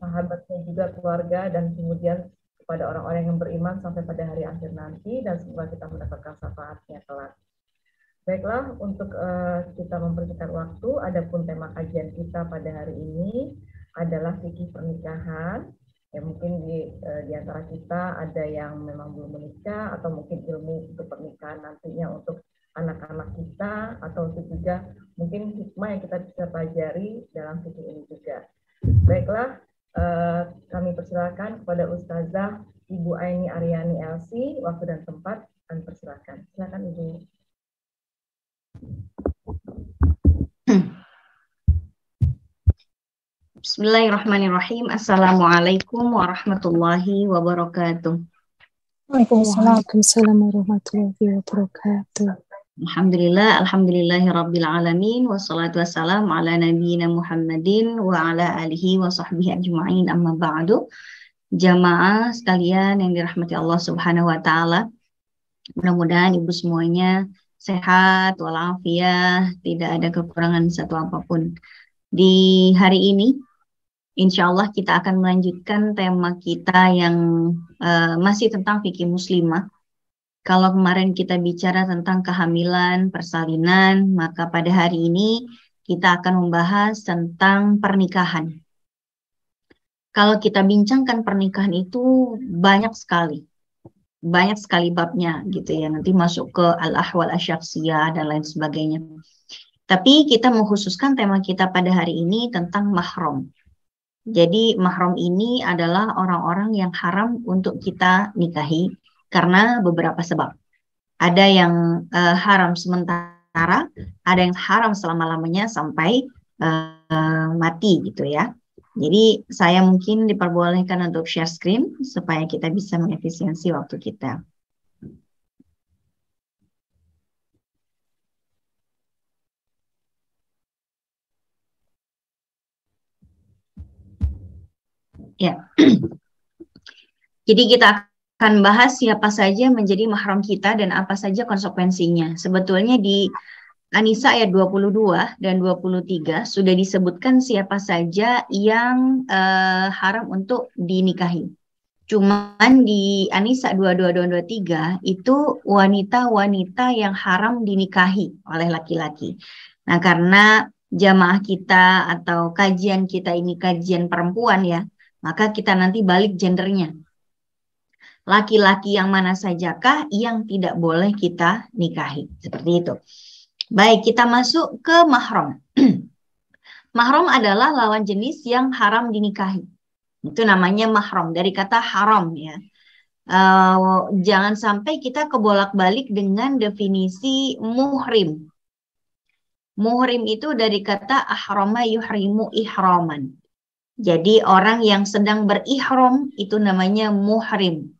sahabatnya juga, keluarga, dan kemudian kepada orang-orang yang beriman sampai pada hari akhir nanti, dan semoga kita mendapatkan syafaatnya kelak. Baiklah, untuk kita mempersingkat waktu, adapun tema kajian kita pada hari ini adalah fikih pernikahan. Ya, mungkin di antara kita ada yang memang belum menikah, atau mungkin ilmu untuk pernikahan nantinya untuk anak-anak kita, atau itu juga mungkin hikmah yang kita bisa pelajari dalam fikih ini juga. Baiklah, kami persilakan kepada Ustazah Ibu Aini Aryani LC, waktu dan tempat kami persilakan. Silakan Ibu. Bismillahirrahmanirrahim. Assalamualaikum warahmatullahi wabarakatuh. Waalaikumsalam warahmatullahi wabarakatuh. Alhamdulillahirabbil alamin, wassalatu wassalamu ala nabiyyina Muhammadin wa ala alihi wa sahbihi ajma'in, amma ba'du. Jamaah sekalian yang dirahmati Allah Subhanahu wa taala. Mudah-mudahan ibu semuanya sehat walafiat, tidak ada kekurangan satu apapun. Di hari ini insya Allah kita akan melanjutkan tema kita yang masih tentang fikih muslimah. Kalau kemarin kita bicara tentang kehamilan, persalinan, maka pada hari ini kita akan membahas tentang pernikahan. Kalau kita bincangkan pernikahan itu banyak sekali babnya gitu ya. Nanti masuk ke al-ahwal asyakhsiyah dan lain sebagainya. Tapi kita mengkhususkan tema kita pada hari ini tentang mahram. Jadi mahram ini adalah orang-orang yang haram untuk kita nikahi karena beberapa sebab. Ada yang haram sementara, ada yang haram selama-lamanya sampai mati gitu ya. Jadi saya mungkin diperbolehkan untuk share screen supaya kita bisa mengefisiensi waktu kita. Ya. Jadi kita akan bahas siapa saja menjadi mahram kita dan apa saja konsekuensinya. Sebetulnya di An-Nisa ayat 22 dan 23 sudah disebutkan siapa saja yang haram untuk dinikahi. Cuman di An-Nisa 22 dan 23 itu wanita-wanita yang haram dinikahi oleh laki-laki. Nah, karena jamaah kita atau kajian kita ini kajian perempuan ya, maka kita nanti balik gendernya. Laki-laki yang mana sajakah yang tidak boleh kita nikahi. Seperti itu. Baik, kita masuk ke mahram. Mahram adalah lawan jenis yang haram dinikahi. Itu namanya mahram, dari kata haram ya. Jangan sampai kita kebolak-balik dengan definisi muhrim. Muhrim itu dari kata ahrama yuhrimu ihraman. Jadi orang yang sedang berihram itu namanya muhrim.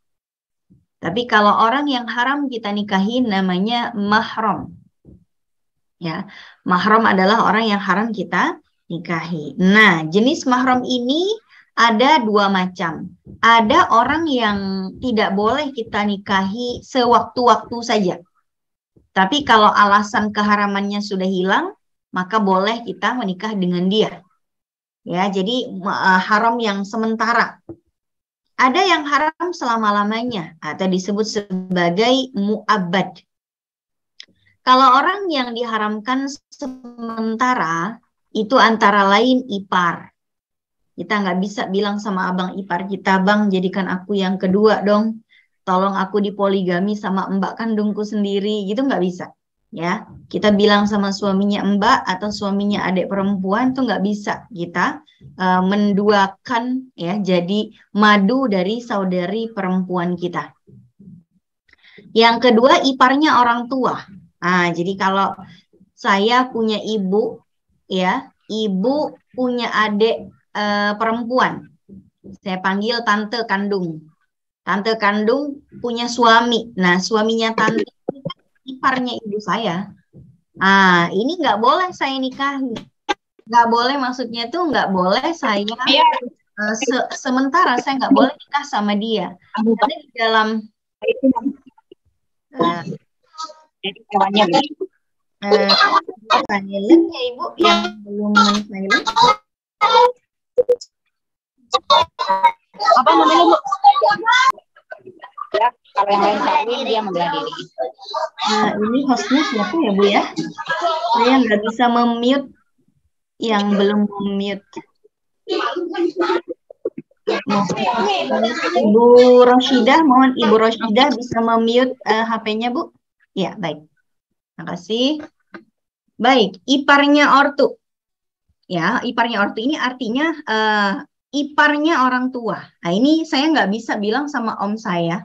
Tapi kalau orang yang haram kita nikahi namanya mahram. Ya, mahram adalah orang yang haram kita nikahi. Nah, jenis mahram ini ada dua macam. Ada orang yang tidak boleh kita nikahi sewaktu-waktu saja. Tapi kalau alasan keharamannya sudah hilang, maka boleh kita menikah dengan dia. Ya, jadi haram yang sementara. Ada yang haram selama-lamanya atau disebut sebagai mu'abbad. Kalau orang yang diharamkan sementara, itu antara lain ipar. Kita nggak bisa bilang sama abang ipar kita, bang jadikan aku yang kedua dong. Tolong aku dipoligami sama mbak kandungku sendiri, gitu nggak bisa. Ya, kita bilang sama suaminya mbak atau suaminya adik perempuan tuh nggak bisa kita menduakan ya jadi madu dari saudari perempuan kita. Yang kedua iparnya orang tua. Nah, jadi kalau saya punya ibu, ya, ibu punya adik perempuan, saya panggil tante kandung. Tante kandung punya suami. Nah, suaminya tante iparnya ibu saya. Ah, ini nggak boleh saya nikahi. Nggak boleh, maksudnya tuh nggak boleh saya sementara saya nggak boleh nikah sama dia. Karena di dalam silent ya ibu yang belum silent. kalau yang lain kawin dia membela diri. Nah, ini hostnya siapa ya Bu ya? Saya nggak bisa mem-mute yang belum mem-mute. Ibu Roshidah, mohon Ibu Roshidah bisa mem-mute HP-nya Bu? Ya, baik. Terima kasih. Baik, iparnya ortu. Ya, iparnya ortu ini artinya iparnya orang tua. Nah, ini saya nggak bisa bilang sama om saya,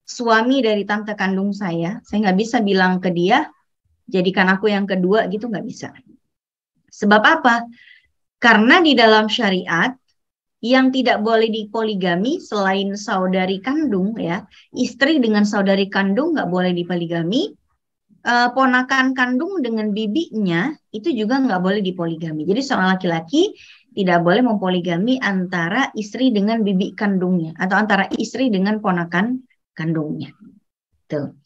suami dari tante kandung saya nggak bisa bilang ke dia, jadikan aku yang kedua gitu, nggak bisa. Sebab apa? Karena di dalam syariat, yang tidak boleh dipoligami selain saudari kandung, ya, istri dengan saudari kandung nggak boleh dipoligami, ponakan kandung dengan bibinya itu juga nggak boleh dipoligami. Jadi seorang laki-laki tidak boleh mempoligami antara istri dengan bibi kandungnya atau antara istri dengan ponakan kandungnya. Tuh.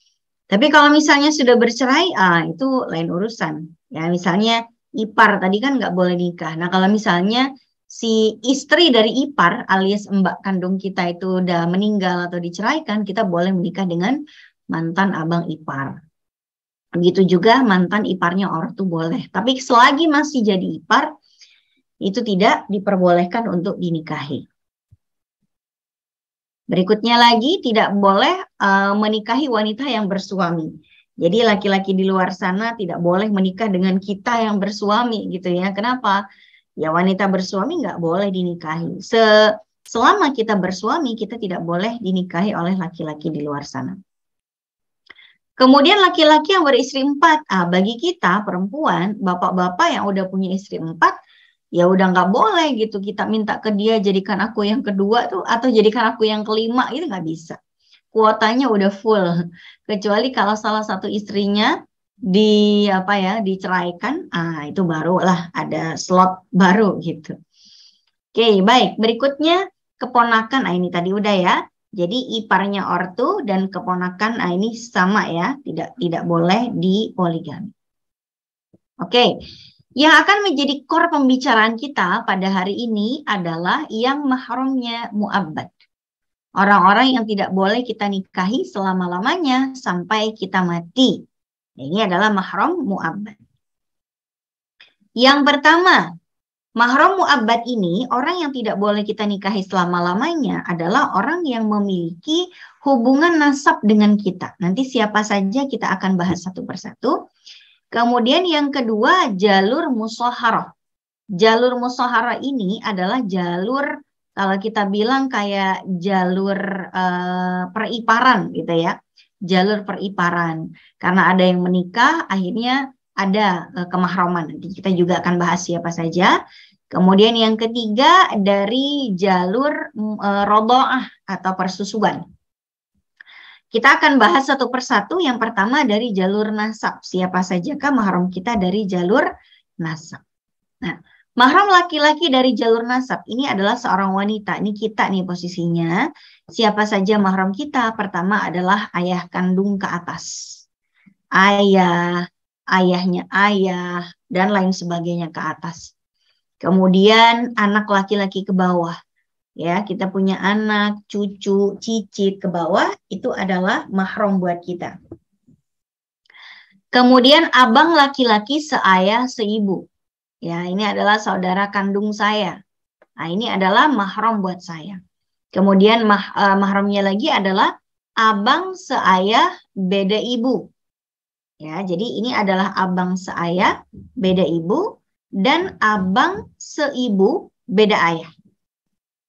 Tapi kalau misalnya sudah bercerai, itu lain urusan. Ya, misalnya ipar tadi kan nggak boleh nikah. Nah, kalau misalnya si istri dari ipar alias mbak kandung kita itu udah meninggal atau diceraikan, kita boleh menikah dengan mantan abang ipar. Begitu juga mantan iparnya ortu boleh. Tapi selagi masih jadi ipar, itu tidak diperbolehkan untuk dinikahi. Berikutnya lagi, tidak boleh menikahi wanita yang bersuami. Jadi laki-laki di luar sana tidak boleh menikah dengan kita yang bersuami gitu ya. Kenapa? Ya wanita bersuami nggak boleh dinikahi. Selama kita bersuami, kita tidak boleh dinikahi oleh laki-laki di luar sana. Kemudian laki-laki yang beristri 4, bagi kita perempuan, bapak-bapak yang udah punya istri 4, ya udah nggak boleh gitu kita minta ke dia jadikan aku yang kedua tuh atau jadikan aku yang kelima, itu nggak bisa. Kuotanya udah full. Kecuali kalau salah satu istrinya diceraikan, itu barulah ada slot baru gitu. Oke, baik. Berikutnya keponakan, ini tadi udah ya. Jadi iparnya ortu dan keponakan, ini sama ya, tidak boleh dipoligami. Oke, yang akan menjadi core pembicaraan kita pada hari ini adalah yang mahramnya mu'abbad. Orang-orang yang tidak boleh kita nikahi selama-lamanya sampai kita mati. Ini adalah mahram mu'abbad. Yang pertama, mahram mu'abbad ini, orang yang tidak boleh kita nikahi selama-lamanya adalah orang yang memiliki hubungan nasab dengan kita. Nanti siapa saja kita akan bahas satu persatu. Kemudian yang kedua, jalur musyaharah. Jalur musyaharah ini adalah jalur, kalau kita bilang kayak jalur periparan gitu ya. Jalur periparan. Karena ada yang menikah, akhirnya ada kemahraman. Nanti kita juga akan bahas siapa saja. Kemudian yang ketiga dari jalur rodoah atau persusuan. Kita akan bahas satu persatu. Yang pertama dari jalur nasab. Siapa sajakah mahram kita dari jalur nasab? Nah, mahram laki-laki dari jalur nasab ini adalah seorang wanita. Ini kita nih posisinya. Siapa saja mahram kita? Pertama adalah ayah kandung ke atas. Ayah, ayahnya ayah, dan lain sebagainya ke atas. Kemudian anak laki-laki ke bawah. Ya, kita punya anak, cucu, cicit ke bawah, itu adalah mahram buat kita. Kemudian abang laki-laki seayah seibu. Ya, ini adalah saudara kandung saya. Nah, ini adalah mahram buat saya. Kemudian mahramnya lagi adalah abang seayah beda ibu. Ya, jadi ini adalah abang seayah beda ibu dan abang seibu beda ayah.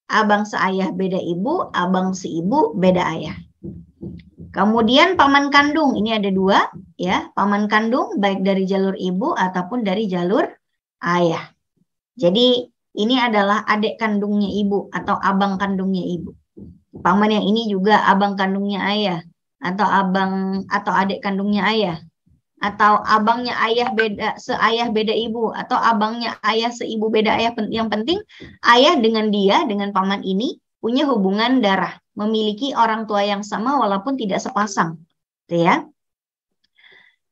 Abang seayah beda ibu, abang seibu beda ayah. Kemudian paman kandung, ini ada dua ya, paman kandung baik dari jalur ibu ataupun dari jalur ayah. Jadi ini adalah adik kandungnya ibu atau abang kandungnya ibu. Paman yang ini juga abang kandungnya ayah atau abang atau adik kandungnya ayah. Atau abangnya ayah beda, seayah beda ibu, atau abangnya ayah seibu beda ayah. Yang penting ayah dengan dia, dengan paman ini punya hubungan darah, memiliki orang tua yang sama walaupun tidak sepasang, gitu ya.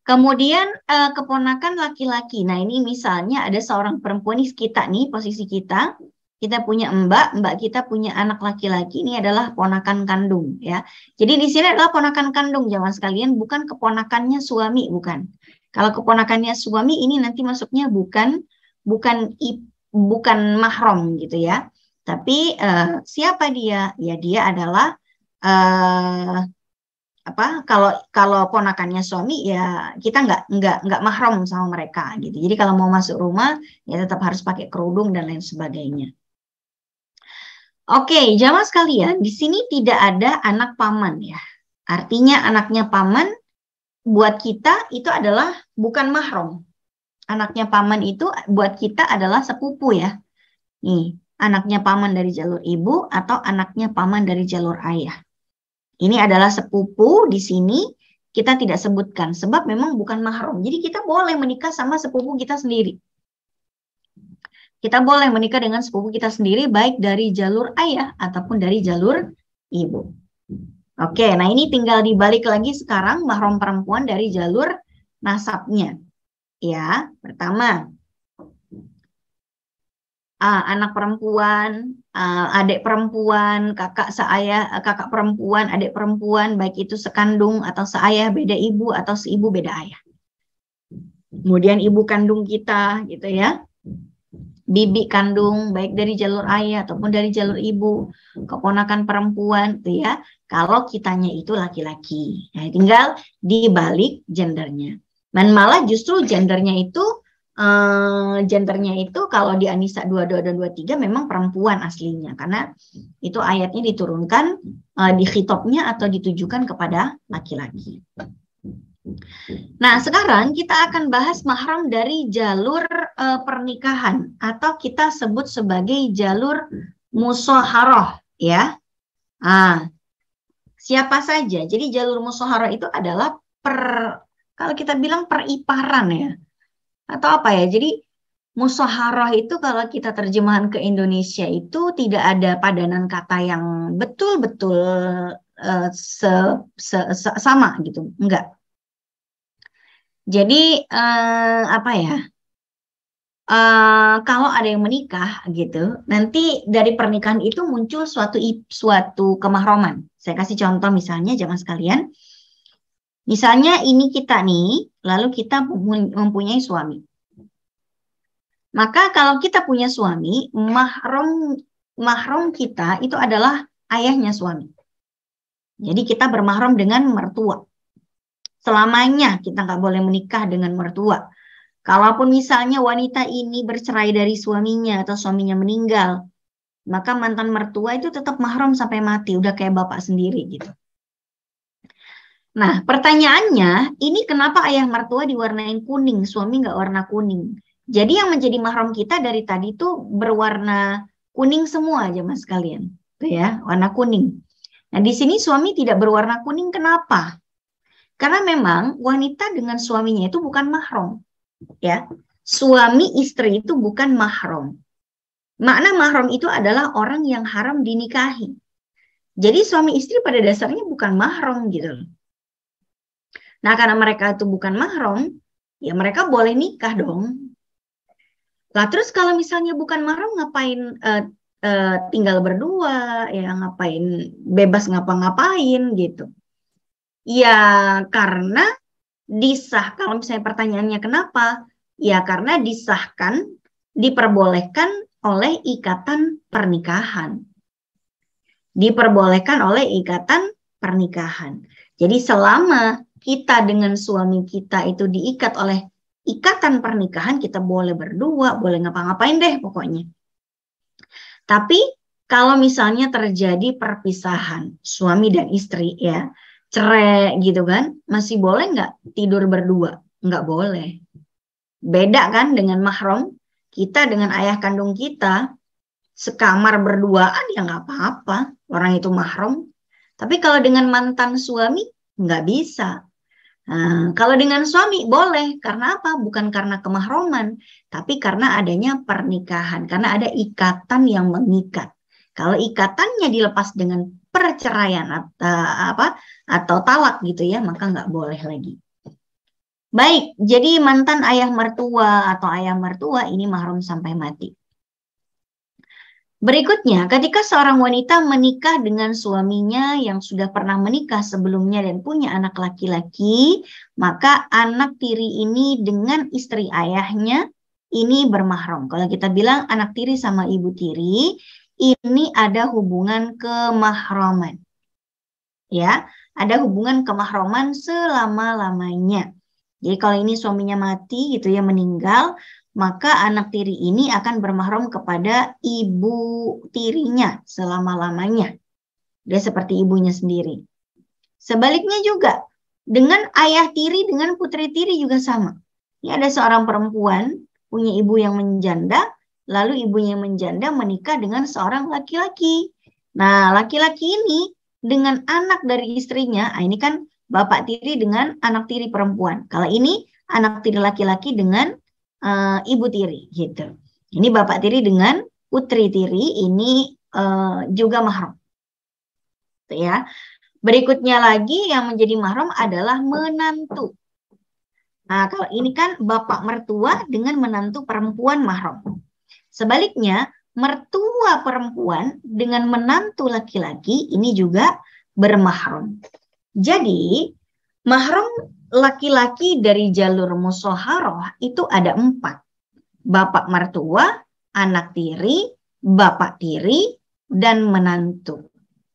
Kemudian keponakan laki-laki. Nah ini misalnya ada seorang perempuan, ini kita nih posisi kita, kita punya mbak kita punya anak laki-laki, ini adalah ponakan kandung ya. Jadi di sini adalah ponakan kandung jamaah sekalian, bukan keponakannya suami, bukan. Kalau keponakannya suami ini nanti masuknya bukan mahram gitu ya. Tapi siapa dia? Ya dia adalah kalau ponakannya suami ya kita nggak mahram sama mereka gitu. Jadi kalau mau masuk rumah ya tetap harus pakai kerudung dan lain sebagainya. Oke, jamaah sekalian, di sini tidak ada anak paman ya. Artinya anaknya paman buat kita itu adalah bukan mahram. Anaknya paman itu buat kita adalah sepupu ya. Nih, anaknya paman dari jalur ibu atau anaknya paman dari jalur ayah. Ini adalah sepupu, di sini kita tidak sebutkan sebab memang bukan mahram. Jadi kita boleh menikah sama sepupu kita sendiri. Kita boleh menikah dengan sepupu kita sendiri baik dari jalur ayah ataupun dari jalur ibu. Oke, nah ini tinggal dibalik lagi sekarang mahram perempuan dari jalur nasabnya. Ya, pertama anak perempuan, adik perempuan, kakak perempuan, adik perempuan, baik itu sekandung atau seayah beda ibu atau seibu beda ayah. Kemudian ibu kandung kita gitu ya. Bibi kandung baik dari jalur ayah ataupun dari jalur ibu, keponakan perempuan itu ya. Kalau kitanya itu laki-laki, nah, tinggal dibalik gendernya. Dan malah justru gendernya itu kalau di An-Nisa 22 dan 23 memang perempuan aslinya karena itu ayatnya diturunkan di khitabnya atau ditujukan kepada laki-laki. Nah, sekarang kita akan bahas mahram dari jalur pernikahan atau kita sebut sebagai jalur musyawarah ya. Siapa saja? Jadi jalur musyawarah itu adalah kalau kita bilang periparan ya. Atau apa ya? Jadi musyawarah itu kalau kita terjemahan ke Indonesia itu tidak ada padanan kata yang betul-betul sama gitu. Enggak. Jadi apa ya? Kalau ada yang menikah gitu, nanti dari pernikahan itu muncul suatu kemahroman. Saya kasih contoh misalnya jangan sekalian. Misalnya ini kita nih, lalu kita mempunyai suami. Maka kalau kita punya suami, mahram kita itu adalah ayahnya suami. Jadi kita bermahram dengan mertua. Selamanya kita nggak boleh menikah dengan mertua. Kalaupun misalnya wanita ini bercerai dari suaminya atau suaminya meninggal, maka mantan mertua itu tetap mahram sampai mati, udah kayak bapak sendiri gitu. Nah, pertanyaannya, ini kenapa ayah mertua diwarnain kuning, suami nggak warna kuning? Jadi yang menjadi mahram kita dari tadi itu berwarna kuning semua aja mas kalian, tuh ya, warna kuning. Nah, di sini suami tidak berwarna kuning, kenapa? Karena memang wanita dengan suaminya itu bukan mahram. Ya, suami istri itu bukan mahram. Makna mahram itu adalah orang yang haram dinikahi. Jadi suami istri pada dasarnya bukan mahram gitu. Nah, karena mereka itu bukan mahram, ya mereka boleh nikah dong. Lah terus kalau misalnya bukan mahram ngapain tinggal berdua, ya ngapain bebas ngapa-ngapain gitu. Ya karena disah, kalau misalnya pertanyaannya kenapa? Ya karena disahkan, diperbolehkan oleh ikatan pernikahan. Diperbolehkan oleh ikatan pernikahan. Jadi selama kita dengan suami kita itu diikat oleh ikatan pernikahan, kita boleh berdua, boleh ngapa-ngapain deh pokoknya. Tapi kalau misalnya terjadi perpisahan suami dan istri ya, cerai gitu kan, masih boleh nggak tidur berdua? Nggak boleh. Beda kan dengan mahram, kita dengan ayah kandung kita, sekamar berduaan ya nggak apa-apa, orang itu mahram. Tapi kalau dengan mantan suami, nggak bisa. Nah, kalau dengan suami boleh, karena apa? Bukan karena kemahroman, tapi karena adanya pernikahan, karena ada ikatan yang mengikat. Kalau ikatannya dilepas dengan perceraian atau talak gitu ya, maka nggak boleh lagi. Baik, jadi mantan ayah mertua atau ayah mertua ini mahram sampai mati. Berikutnya, ketika seorang wanita menikah dengan suaminya yang sudah pernah menikah sebelumnya dan punya anak laki-laki, maka anak tiri ini dengan istri ayahnya ini bermahram. Kalau kita bilang anak tiri sama ibu tiri, ini ada hubungan kemahraman. Ya, ada hubungan kemahraman selama-lamanya. Jadi kalau ini suaminya mati gitu ya, meninggal, maka anak tiri ini akan bermahram kepada ibu tirinya selama-lamanya. Dia seperti ibunya sendiri. Sebaliknya juga, dengan ayah tiri, dengan putri tiri juga sama. Ini ada seorang perempuan, punya ibu yang menjanda, lalu ibunya yang menjanda menikah dengan seorang laki-laki. Nah, laki-laki ini dengan anak dari istrinya, ini kan bapak tiri dengan anak tiri perempuan. Kalau ini anak tiri laki-laki dengan ibu tiri gitu. Ini bapak tiri dengan putri tiri, ini juga mahram. Ya. Berikutnya lagi yang menjadi mahram adalah menantu. Nah, kalau ini kan bapak mertua dengan menantu perempuan mahram. Sebaliknya, mertua perempuan dengan menantu laki-laki ini juga bermahram. Jadi, mahram laki-laki dari jalur musyawarah itu ada 4. Bapak mertua, anak tiri, bapak tiri, dan menantu.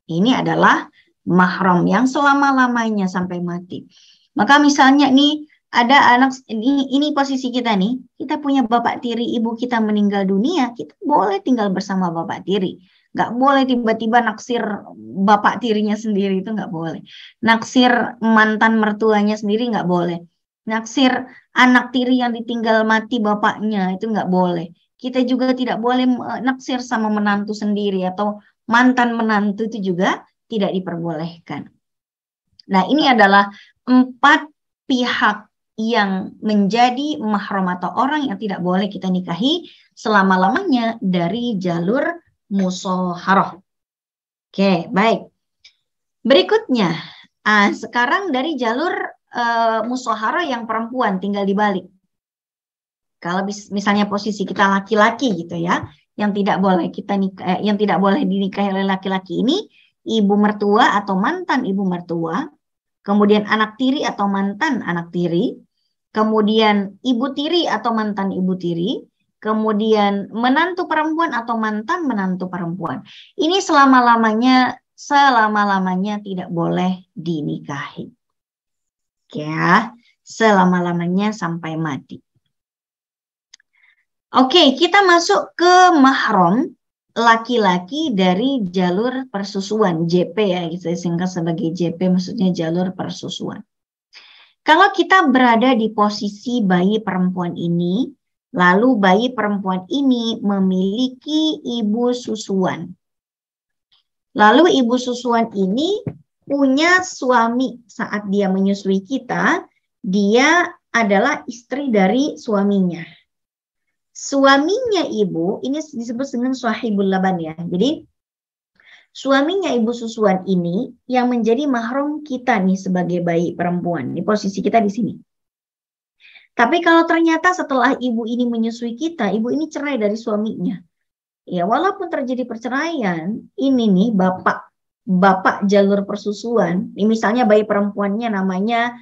Ini adalah mahram yang selama-lamanya sampai mati. Maka misalnya nih, ada anak, ini posisi kita nih, kita punya bapak tiri, ibu kita meninggal dunia, kita boleh tinggal bersama bapak tiri. Nggak boleh tiba-tiba naksir bapak tirinya sendiri, itu nggak boleh. Naksir mantan mertuanya sendiri nggak boleh. Naksir anak tiri yang ditinggal mati bapaknya, itu nggak boleh. Kita juga tidak boleh naksir sama menantu sendiri atau mantan menantu, itu juga tidak diperbolehkan. Nah, ini adalah 4 pihak yang menjadi mahram atau orang yang tidak boleh kita nikahi selama-lamanya dari jalur musyawarah. Oke, baik. Berikutnya, sekarang dari jalur musyawarah yang perempuan tinggal dibalik. Kalau misalnya posisi kita laki-laki gitu ya, yang tidak boleh yang tidak boleh dinikahi oleh laki-laki ini, ibu mertua atau mantan ibu mertua, kemudian anak tiri atau mantan anak tiri, kemudian ibu tiri atau mantan ibu tiri, kemudian menantu perempuan atau mantan menantu perempuan. Ini selama-lamanya tidak boleh dinikahi. Ya, selama-lamanya sampai mati. Oke, kita masuk ke mahram laki-laki dari jalur persusuan, JP ya, saya singkat sebagai JP, maksudnya jalur persusuan. Kalau kita berada di posisi bayi perempuan ini, lalu bayi perempuan ini memiliki ibu susuan. Lalu ibu susuan ini punya suami saat dia menyusui kita, dia adalah istri dari suaminya. Suaminya ibu, ini disebut dengan sahibul laban ya. Jadi suaminya ibu susuan ini yang menjadi mahram kita nih sebagai bayi perempuan. Di posisi kita di sini. Tapi kalau ternyata setelah ibu ini menyusui kita, ibu ini cerai dari suaminya. Ya, walaupun terjadi perceraian, ini nih bapak jalur persusuan, ini misalnya bayi perempuannya namanya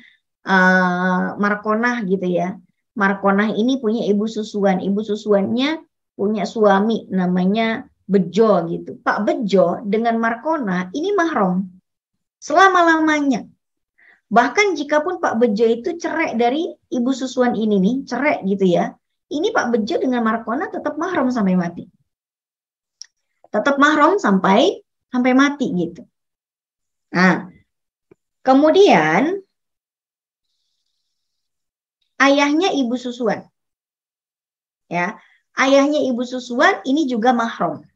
Markonah gitu ya. Markonah ini punya ibu susuan. Ibu susuannya punya suami namanya Bejo gitu. Pak Bejo dengan Markonah ini mahram selama-lamanya. Bahkan jikapun Pak Bejo itu cerai dari ibu susuan ini nih, cerai gitu ya. Ini Pak Bejo dengan Markonah tetap mahram sampai mati. Tetap mahram sampai mati gitu. Nah, kemudian ayahnya ibu susuan. Ya, ayahnya ibu susuan ini juga mahram.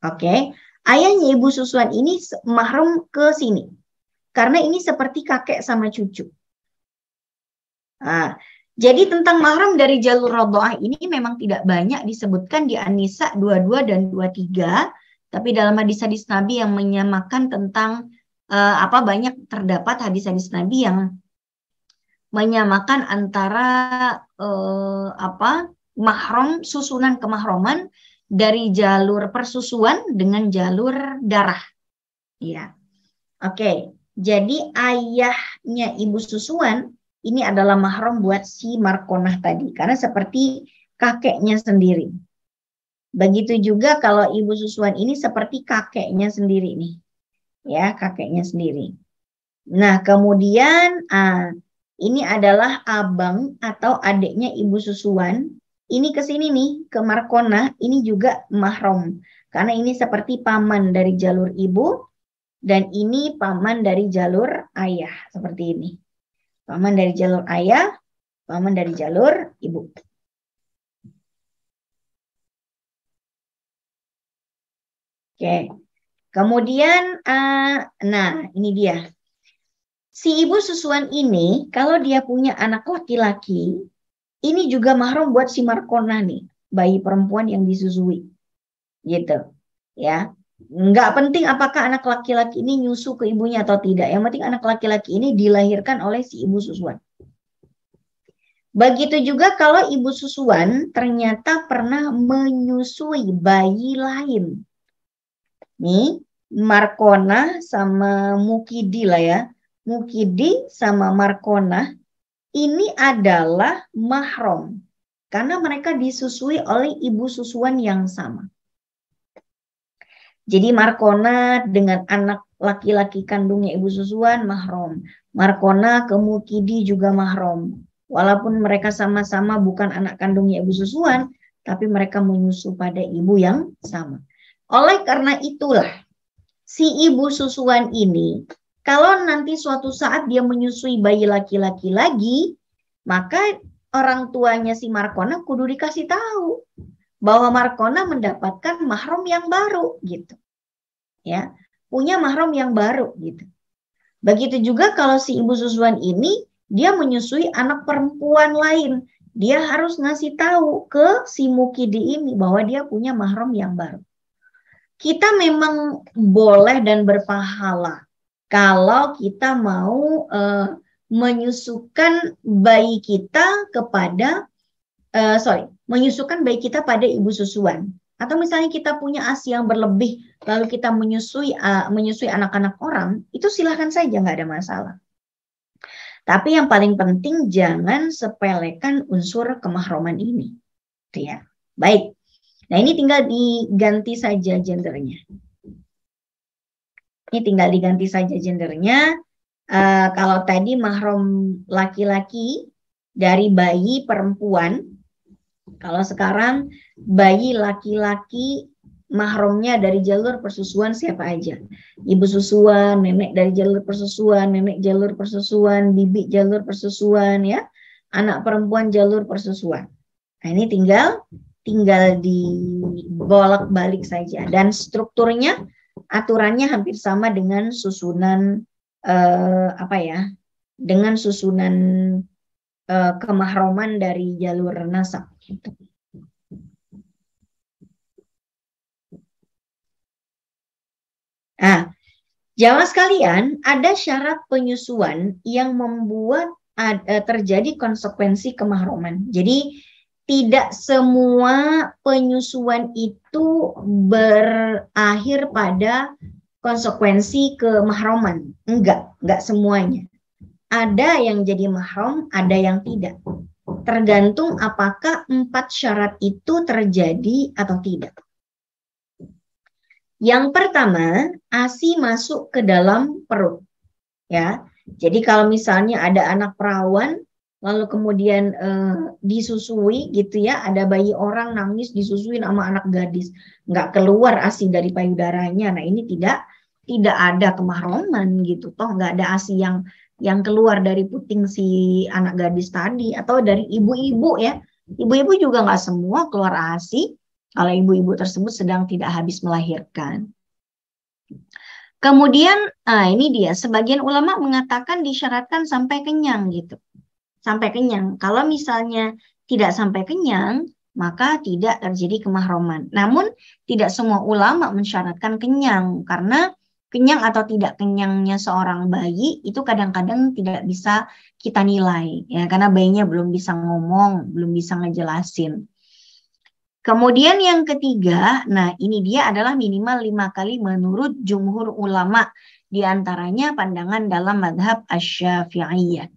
Oke. Ayahnya ibu susuan ini mahram ke sini. Karena ini seperti kakek sama cucu. Nah, jadi tentang mahram dari jalur radha'ah ini memang tidak banyak disebutkan di An-Nisa 22 dan 23, tapi dalam hadis-hadis Nabi yang menyamakan tentang banyak terdapat hadis-hadis Nabi yang menyamakan antara mahram, susunan kemahraman dari jalur persusuan dengan jalur darah. Ya. Oke. Jadi ayahnya ibu susuan ini adalah mahram buat si Markonah tadi karena seperti kakeknya sendiri. Begitu juga kalau ibu susuan ini seperti kakeknya sendiri nih. Ya, kakeknya sendiri. Nah, kemudian ini adalah abang atau adiknya ibu susuan. Ini ke sini nih, ke Markonah, ini juga mahram. Karena ini seperti paman dari jalur ibu, dan ini paman dari jalur ayah, seperti ini. Paman dari jalur ayah, paman dari jalur ibu. Oke, kemudian, nah ini dia. Si ibu susuan ini, kalau dia punya anak laki-laki, ini juga mahram buat si Markonah nih, bayi perempuan yang disusui, gitu, ya. Nggak penting apakah anak laki-laki ini nyusu ke ibunya atau tidak. Yang penting anak laki-laki ini dilahirkan oleh si ibu susuan. Begitu juga kalau ibu susuan ternyata pernah menyusui bayi lain. Nih, Markonah sama Mukidi lah ya. Mukidi sama Markonah ini adalah mahram. Karena mereka disusui oleh ibu susuan yang sama. Jadi Markonah dengan anak laki-laki kandungnya ibu susuan mahram. Markonah ke Mukidi juga mahram. Walaupun mereka sama-sama bukan anak kandungnya ibu susuan, tapi mereka menyusu pada ibu yang sama. Oleh karena itulah, si ibu susuan ini, kalau nanti suatu saat dia menyusui bayi laki-laki lagi, maka orang tuanya si Markonah kudu dikasih tahu bahwa Markonah mendapatkan mahram yang baru gitu. Ya, punya mahram yang baru gitu. Begitu juga kalau si ibu susuan ini dia menyusui anak perempuan lain, dia harus ngasih tahu ke si Mukidi ini bahwa dia punya mahram yang baru. Kita memang boleh dan berpahala kalau kita mau menyusukan bayi kita kepada menyusukan bayi kita pada ibu susuan. Atau misalnya kita punya ASI yang berlebih, lalu kita menyusui anak-anak orang, itu silahkan saja, nggak ada masalah. Tapi yang paling penting jangan sepelekan unsur kemahroman ini. Itu ya. Baik. Nah ini tinggal diganti saja gendernya. Ini tinggal diganti saja gendernya. Kalau tadi mahram laki-laki dari bayi perempuan, kalau sekarang bayi laki-laki mahramnya dari jalur persusuan siapa aja? Ibu susuan, nenek dari jalur persusuan, nenek jalur persusuan, bibi jalur persusuan ya. Anak perempuan jalur persusuan. Nah, ini tinggal dibolak-balik saja dan strukturnya aturannya hampir sama dengan susunan dengan susunan kemahroman dari jalur nasab gitu. Nah, jamaah sekalian, ada syarat penyusuan yang membuat terjadi konsekuensi kemahroman. Jadi tidak semua penyusuan itu berakhir pada konsekuensi kemahroman. Enggak semuanya. Ada yang jadi mahram, ada yang tidak. Tergantung apakah 4 syarat itu terjadi atau tidak. Yang pertama, ASI masuk ke dalam perut. Ya. Jadi kalau misalnya ada anak perawan, lalu kemudian disusui gitu ya, ada bayi orang nangis disusui sama anak gadis, nggak keluar ASI dari payudaranya. Nah ini tidak ada kemahroman gitu, toh nggak ada ASI yang keluar dari puting si anak gadis tadi, atau dari ibu-ibu ya. Ibu-ibu juga nggak semua keluar ASI kalau ibu-ibu tersebut sedang tidak habis melahirkan. Kemudian, ini dia, sebagian ulama mengatakan disyaratkan sampai kenyang gitu. Sampai kenyang. Kalau misalnya tidak sampai kenyang, maka tidak terjadi kemahroman. Namun, tidak semua ulama mensyaratkan kenyang, karena kenyang atau tidak kenyangnya seorang bayi itu kadang-kadang tidak bisa kita nilai, ya, karena bayinya belum bisa ngomong, belum bisa ngejelasin. Kemudian yang ketiga, nah ini dia adalah minimal 5 kali menurut jumhur ulama, diantaranya pandangan dalam madhab Asy-Syafi'iyah.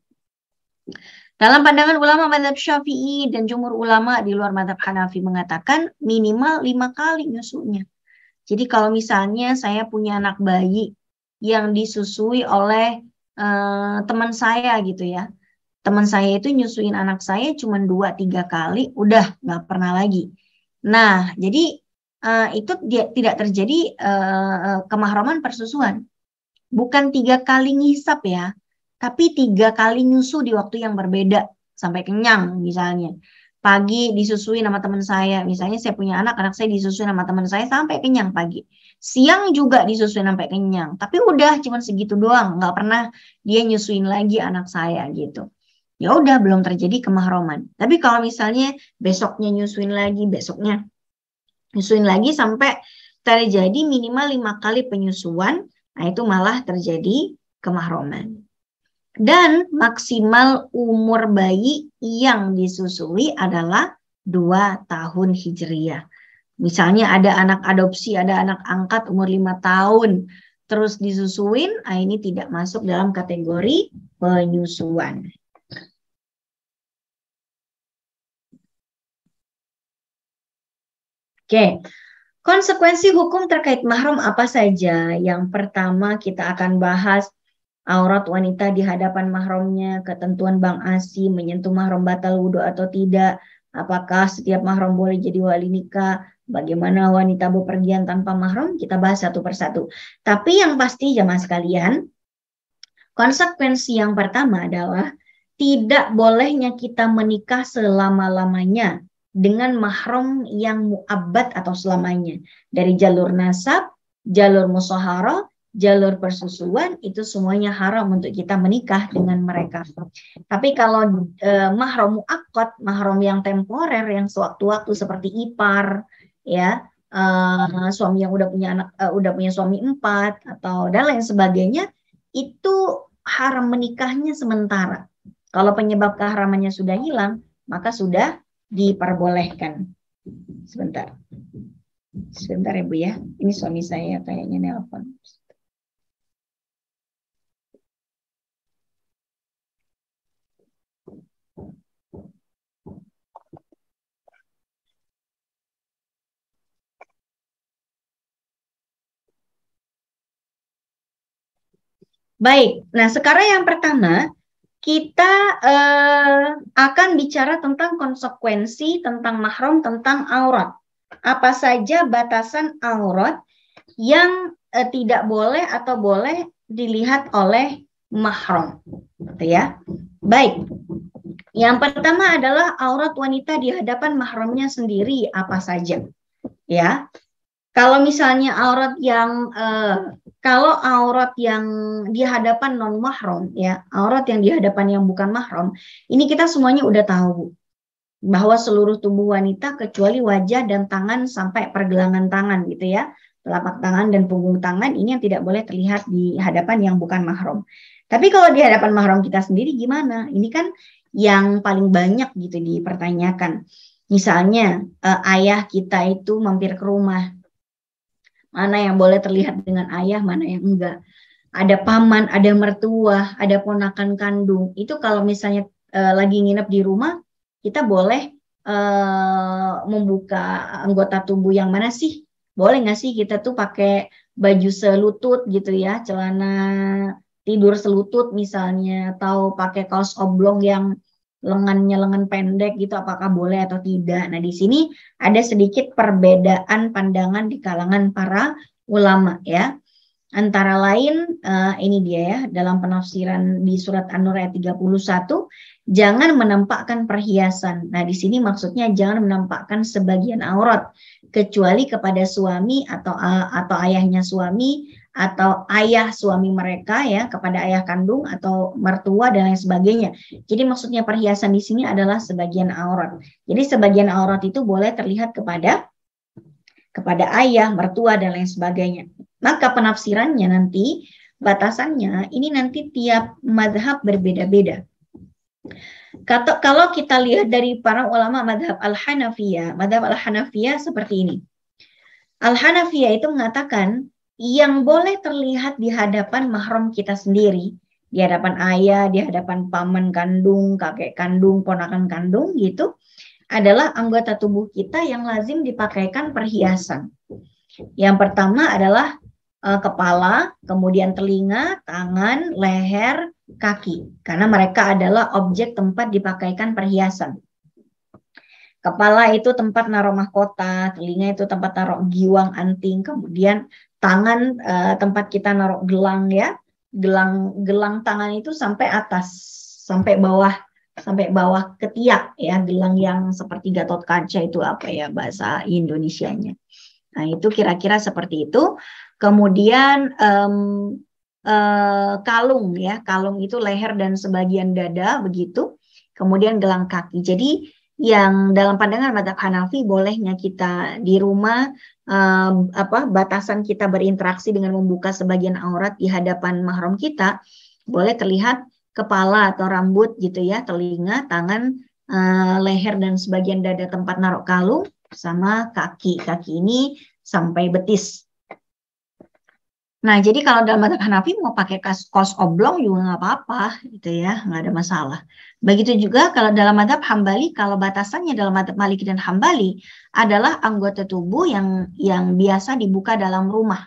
Dalam pandangan ulama madhab Syafi'i dan jumhur ulama di luar madhab Hanafi mengatakan minimal 5 kali nyusunya. Jadi kalau misalnya saya punya anak bayi yang disusui oleh teman saya gitu ya. Teman saya itu nyusuin anak saya cuma 2-3 kali, udah nggak pernah lagi. Nah, jadi itu tidak terjadi kemahraman persusuan. Bukan 3 kali ngisap ya, tapi 3 kali nyusu di waktu yang berbeda sampai kenyang misalnya. Pagi disusui sama teman saya, misalnya saya punya anak saya disusui sama teman saya sampai kenyang pagi. Siang juga disusui sampai kenyang, tapi udah cuma segitu doang, nggak pernah dia nyusuin lagi anak saya gitu. Ya udah belum terjadi kemahraman. Tapi kalau misalnya besoknya nyusuin lagi, besoknya nyusuin lagi sampai terjadi minimal 5 kali penyusuan, nah itu malah terjadi kemahraman. Dan maksimal umur bayi yang disusui adalah 2 tahun Hijriyah. Misalnya ada anak adopsi, ada anak angkat umur 5 tahun, terus disusuin, nah ini tidak masuk dalam kategori penyusuan. Oke, konsekuensi hukum terkait mahram apa saja? Yang pertama kita akan bahas aurat wanita di hadapan mahramnya, ketentuan Bang Asi, menyentuh mahram batal wudhu atau tidak, apakah setiap mahram boleh jadi wali nikah, bagaimana wanita bepergian tanpa mahram, kita bahas satu persatu. Tapi yang pasti jamaah sekalian, konsekuensi yang pertama adalah tidak bolehnya kita menikah selama-lamanya dengan mahram yang mu'abbad atau selamanya. Dari jalur nasab, jalur musyaharah, jalur persusuan, itu semuanya haram untuk kita menikah dengan mereka. Tapi kalau mahram mu'aqqad, mahram yang temporer, yang sewaktu-waktu seperti ipar, ya, suami yang udah punya anak, udah punya suami 4 atau dan lain sebagainya, itu haram menikahnya sementara. Kalau penyebab keharamannya sudah hilang, maka sudah diperbolehkan. Sebentar ya Bu ya. Ini suami saya kayaknya nelpon. Baik, nah sekarang yang pertama kita akan bicara tentang konsekuensi, tentang mahram, tentang aurat. Apa saja batasan aurat yang tidak boleh atau boleh dilihat oleh mahram, gitu ya. Baik, yang pertama adalah aurat wanita di hadapan mahramnya sendiri apa saja, ya. Kalau misalnya aurat yang di hadapan non mahram, ya, aurat yang di hadapan yang bukan mahram, ini kita semuanya udah tahu bahwa seluruh tubuh wanita kecuali wajah dan tangan sampai pergelangan tangan gitu ya, telapak tangan dan punggung tangan ini yang tidak boleh terlihat di hadapan yang bukan mahram. Tapi kalau di hadapan mahram kita sendiri gimana? Ini kan yang paling banyak gitu dipertanyakan. Misalnya ayah kita itu mampir ke rumah. Mana yang boleh terlihat dengan ayah, mana yang enggak. Ada paman, ada mertua, ada ponakan kandung. Itu kalau misalnya lagi nginep di rumah, kita boleh membuka anggota tubuh yang mana sih? Boleh nggak sih kita tuh pakai baju selutut gitu ya, celana tidur selutut misalnya, atau pakai kaos oblong yang lengan pendek gitu, apakah boleh atau tidak. Nah, di sini ada sedikit perbedaan pandangan di kalangan para ulama ya. Antara lain ini dia ya, dalam penafsiran di surat An-Nur ayat 31, jangan menampakkan perhiasan. Nah, di sini maksudnya jangan menampakkan sebagian aurat kecuali kepada suami atau ayahnya suami atau ayah suami mereka ya, kepada ayah kandung atau mertua dan lain sebagainya. Jadi maksudnya perhiasan di sini adalah sebagian aurat. Jadi sebagian aurat itu boleh terlihat kepada ayah, mertua dan lain sebagainya. Maka penafsirannya nanti, batasannya ini nanti tiap mazhab berbeda-beda. Kalau kita lihat dari para ulama madhab Al-Hanafiyah seperti ini. Al-Hanafiyah itu mengatakan yang boleh terlihat di hadapan mahram kita sendiri, di hadapan ayah, di hadapan paman kandung, kakek kandung, ponakan kandung gitu, adalah anggota tubuh kita yang lazim dipakaikan perhiasan. Yang pertama adalah kepala, kemudian telinga, tangan, leher, kaki. Karena mereka adalah objek tempat dipakaikan perhiasan. Kepala itu tempat naruh mahkota, telinga itu tempat naruh giwang anting, kemudian tangan tempat kita naruh gelang ya. Gelang tangan itu sampai atas, sampai bawah ketiak ya, gelang yang seperti Gatot Kaca itu apa ya bahasa Indonesianya. Nah, itu kira-kira seperti itu. Kemudian kalung ya, kalung itu leher dan sebagian dada begitu. Kemudian gelang kaki. Jadi yang dalam pandangan mazhab Hanafi bolehnya kita di rumah batasan kita berinteraksi dengan membuka sebagian aurat di hadapan mahram kita boleh terlihat kepala atau rambut gitu ya, telinga, tangan, leher dan sebagian dada tempat naruh kalung sama kaki. Kaki ini sampai betis. Nah, jadi kalau dalam mazhab Hanafi mau pakai kaos oblong juga nggak apa-apa, gitu ya, nggak ada masalah. Begitu juga kalau dalam mazhab Hambali, kalau batasannya dalam mazhab Maliki dan Hambali adalah anggota tubuh yang biasa dibuka dalam rumah,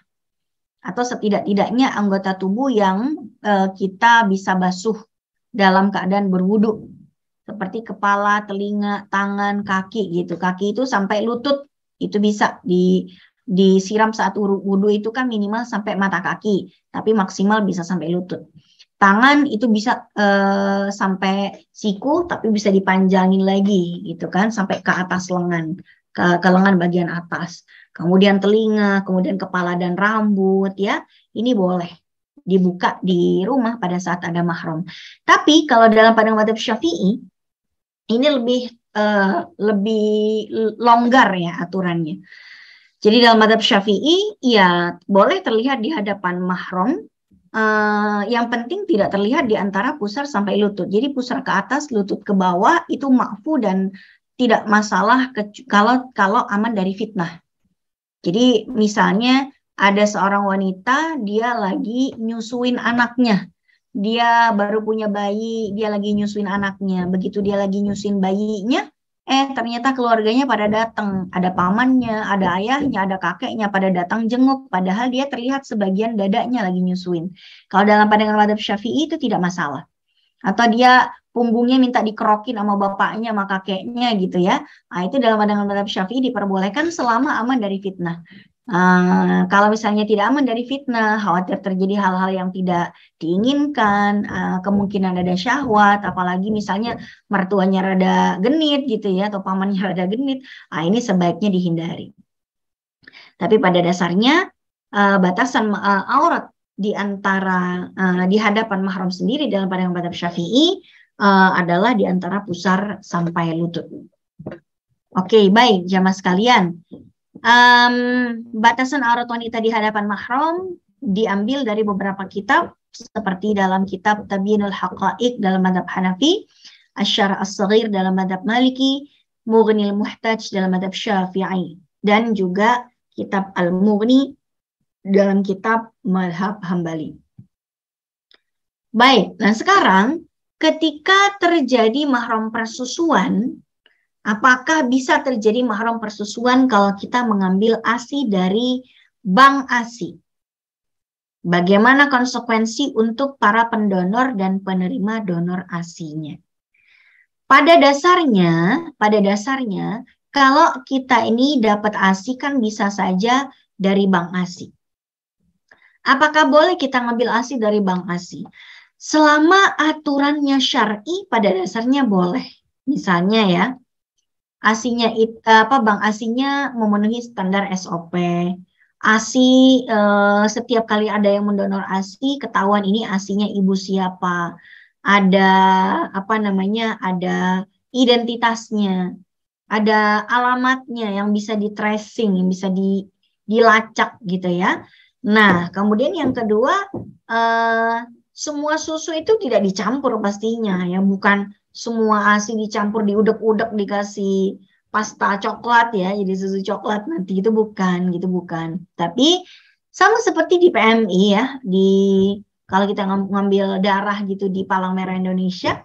atau setidak-tidaknya anggota tubuh yang kita bisa basuh dalam keadaan berwudu, seperti kepala, telinga, tangan, kaki gitu. Kaki itu sampai lutut itu bisa disiram saat wudu itu kan minimal sampai mata kaki, tapi maksimal bisa sampai lutut. Tangan itu bisa sampai siku, tapi bisa dipanjangin lagi gitu kan, sampai ke atas lengan, ke lengan bagian atas. Kemudian telinga, kemudian kepala dan rambut ya, ini boleh dibuka di rumah pada saat ada mahram. Tapi kalau dalam pandangan mazhab Syafi'i, ini lebih longgar ya aturannya. Jadi dalam mazhab Syafi'i ya boleh terlihat di hadapan mahram, yang penting tidak terlihat di antara pusar sampai lutut. Jadi pusar ke atas, lutut ke bawah itu ma'fu dan tidak masalah kalau aman dari fitnah. Jadi misalnya ada seorang wanita, dia lagi nyusuin anaknya. Dia baru punya bayi, dia lagi nyusuin anaknya. Begitu dia lagi nyusuin bayinya, ternyata keluarganya pada datang, ada pamannya, ada ayahnya, ada kakeknya pada datang jenguk, padahal dia terlihat sebagian dadanya lagi nyusuin. Kalau dalam pandangan mazhab Syafi'i itu tidak masalah. Atau dia punggungnya minta dikerokin sama bapaknya, sama kakeknya gitu ya. Nah, itu dalam pandangan mazhab Syafi'i diperbolehkan selama aman dari fitnah. Kalau misalnya tidak aman dari fitnah, khawatir terjadi hal-hal yang tidak diinginkan, kemungkinan ada syahwat, apalagi misalnya mertuanya rada genit gitu ya, atau pamannya rada genit, ini sebaiknya dihindari. Tapi pada dasarnya batasan aurat di antara di hadapan mahram sendiri dalam pandangan mazhab Syafi'i adalah di antara pusar sampai lutut. Oke, baik jamaah sekalian. Batasan aurat wanita di hadapan mahram diambil dari beberapa kitab seperti dalam kitab Tabyinul Haqa'iq dalam mazhab Hanafi, Asy-Syarh As-Shaghir dalam mazhab Maliki, Mughnil Muhtaj dalam mazhab Syafi'i, dan juga kitab Al-Mughni dalam kitab mazhab Hambali. Baik, nah sekarang ketika terjadi mahram persusuan, apakah bisa terjadi mahram persusuan kalau kita mengambil ASI dari bank ASI? Bagaimana konsekuensi untuk para pendonor dan penerima donor ASI-nya? Pada dasarnya, kalau kita ini dapat ASI kan bisa saja dari bank ASI. Apakah boleh kita ngambil ASI dari bank ASI? Selama aturannya syar'i, pada dasarnya boleh. Misalnya ya, ASI-nya bank ASI-nya memenuhi standar SOP. ASI setiap kali ada yang mendonor ASI ketahuan ini ASI-nya ibu siapa. Ada ada identitasnya. Ada alamatnya yang bisa di tracing, yang bisa dilacak gitu ya. Nah, kemudian yang kedua semua susu itu tidak dicampur pastinya ya, bukan semua ASI dicampur diudek-udek dikasih pasta coklat ya, jadi susu coklat nanti, itu bukan, gitu bukan. Tapi sama seperti di PMI ya, kalau kita ngambil darah gitu di Palang Merah Indonesia,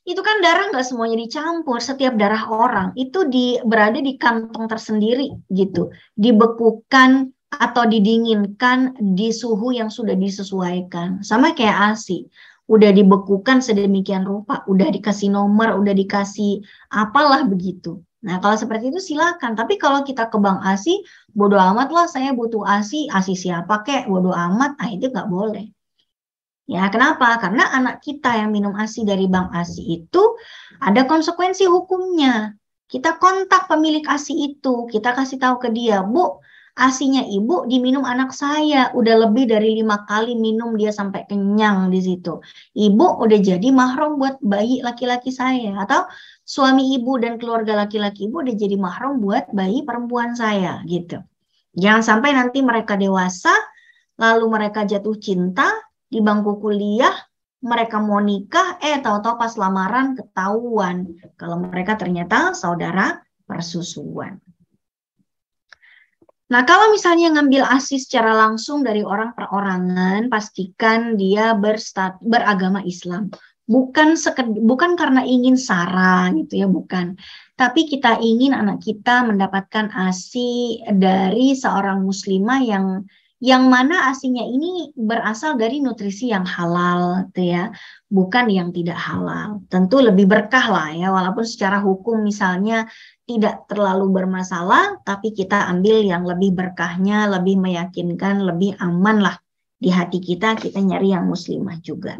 itu kan darah nggak semuanya dicampur, setiap darah orang itu berada di kantong tersendiri gitu, dibekukan atau didinginkan di suhu yang sudah disesuaikan, sama kayak ASI. Udah dibekukan sedemikian rupa, udah dikasih nomor, udah dikasih apalah begitu. Nah, kalau seperti itu silakan. Tapi kalau kita ke bank ASI, bodo amat lah, saya butuh ASI siapa kek, bodo amat, itu nggak boleh. Ya, kenapa? Karena anak kita yang minum ASI dari bank ASI itu ada konsekuensi hukumnya. Kita kontak pemilik ASI itu, kita kasih tahu ke dia, Bu, ASInya ibu diminum anak saya, udah lebih dari 5 kali minum dia sampai kenyang di situ. Ibu udah jadi mahram buat bayi laki-laki saya, atau suami ibu dan keluarga laki-laki ibu udah jadi mahram buat bayi perempuan saya gitu. Jangan sampai nanti mereka dewasa, lalu mereka jatuh cinta di bangku kuliah, mereka mau nikah, tahu-tahu pas lamaran ketahuan kalau mereka ternyata saudara persusuan. Nah, kalau misalnya ngambil ASI secara langsung dari orang perorangan, pastikan dia beragama Islam. Bukan karena ingin sara gitu ya, bukan. Tapi kita ingin anak kita mendapatkan ASI dari seorang muslimah yang mana ASInya ini berasal dari nutrisi yang halal gitu ya, bukan yang tidak halal. Tentu lebih berkah lah ya, walaupun secara hukum misalnya tidak terlalu bermasalah, tapi kita ambil yang lebih berkahnya, lebih meyakinkan, lebih aman lah di hati kita nyari yang muslimah juga.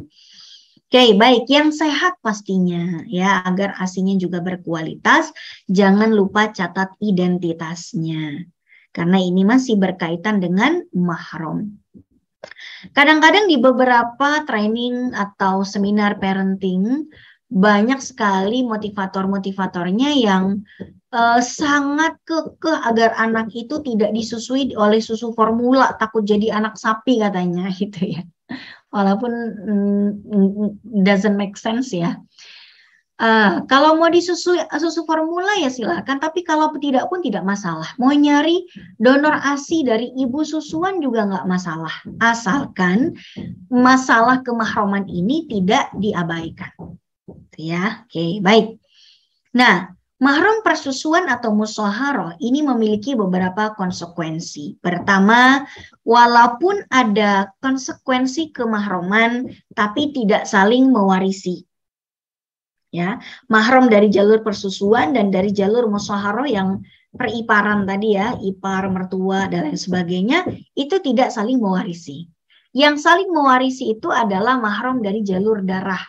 Oke, baik, yang sehat pastinya ya, agar ASInya juga berkualitas. Jangan lupa catat identitasnya, karena ini masih berkaitan dengan mahram. Kadang-kadang di beberapa training atau seminar parenting, banyak sekali motivator-motivatornya yang sangat kekeh agar anak itu tidak disusui oleh susu formula, takut jadi anak sapi katanya gitu ya. Walaupun doesn't make sense ya. Kalau mau disusui susu formula ya silakan, tapi kalau tidak pun tidak masalah. Mau nyari donor ASI dari ibu susuan juga nggak masalah, asalkan masalah kemahraman ini tidak diabaikan. Ya, oke, baik. Nah, mahram persusuan atau musyawarah ini memiliki beberapa konsekuensi. Pertama, walaupun ada konsekuensi kemahraman, tapi tidak saling mewarisi. Ya, mahram dari jalur persusuan dan dari jalur musyawarah yang periparan tadi ya, ipar, mertua dan lain sebagainya, itu tidak saling mewarisi. Yang saling mewarisi itu adalah mahram dari jalur darah,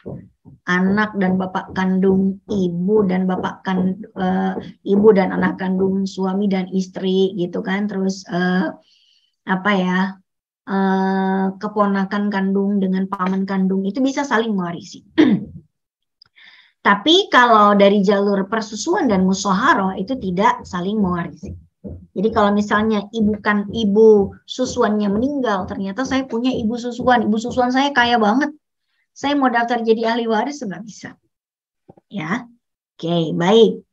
anak dan bapak kandung, ibu dan ibu dan anak kandung, suami dan istri gitu kan, terus keponakan kandung dengan paman kandung itu bisa saling mewarisi. Tapi kalau dari jalur persusuan dan musyawarah itu tidak saling mewarisi. Jadi kalau misalnya ibu susuannya meninggal, ternyata saya punya ibu susuan saya kaya banget, saya mau daftar jadi ahli waris nggak bisa. Ya, oke, baik.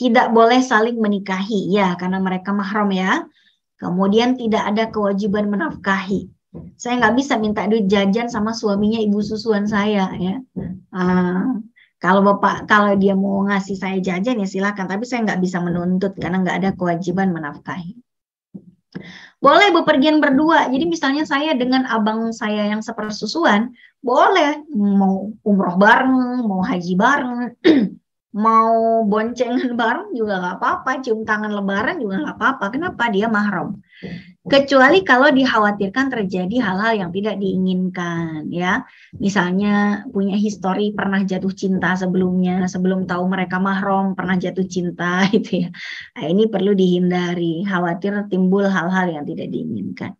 Tidak boleh saling menikahi ya, karena mereka mahram ya. Kemudian tidak ada kewajiban menafkahi. Saya nggak bisa minta duit jajan sama suaminya ibu susuan saya ya. Kalau dia mau ngasih saya jajan ya silakan, tapi saya nggak bisa menuntut karena nggak ada kewajiban menafkahi. Boleh bepergian berdua, jadi misalnya saya dengan abang saya yang sepersusuan, boleh mau umroh bareng, mau haji bareng, mau boncengan bareng juga nggak apa-apa, cium tangan lebaran juga nggak apa-apa. Kenapa? Dia mahram. Kecuali kalau dikhawatirkan terjadi hal-hal yang tidak diinginkan ya. Misalnya punya histori pernah jatuh cinta sebelumnya, sebelum tahu mereka mahram pernah jatuh cinta gitu ya. Nah, ini perlu dihindari, khawatir timbul hal-hal yang tidak diinginkan.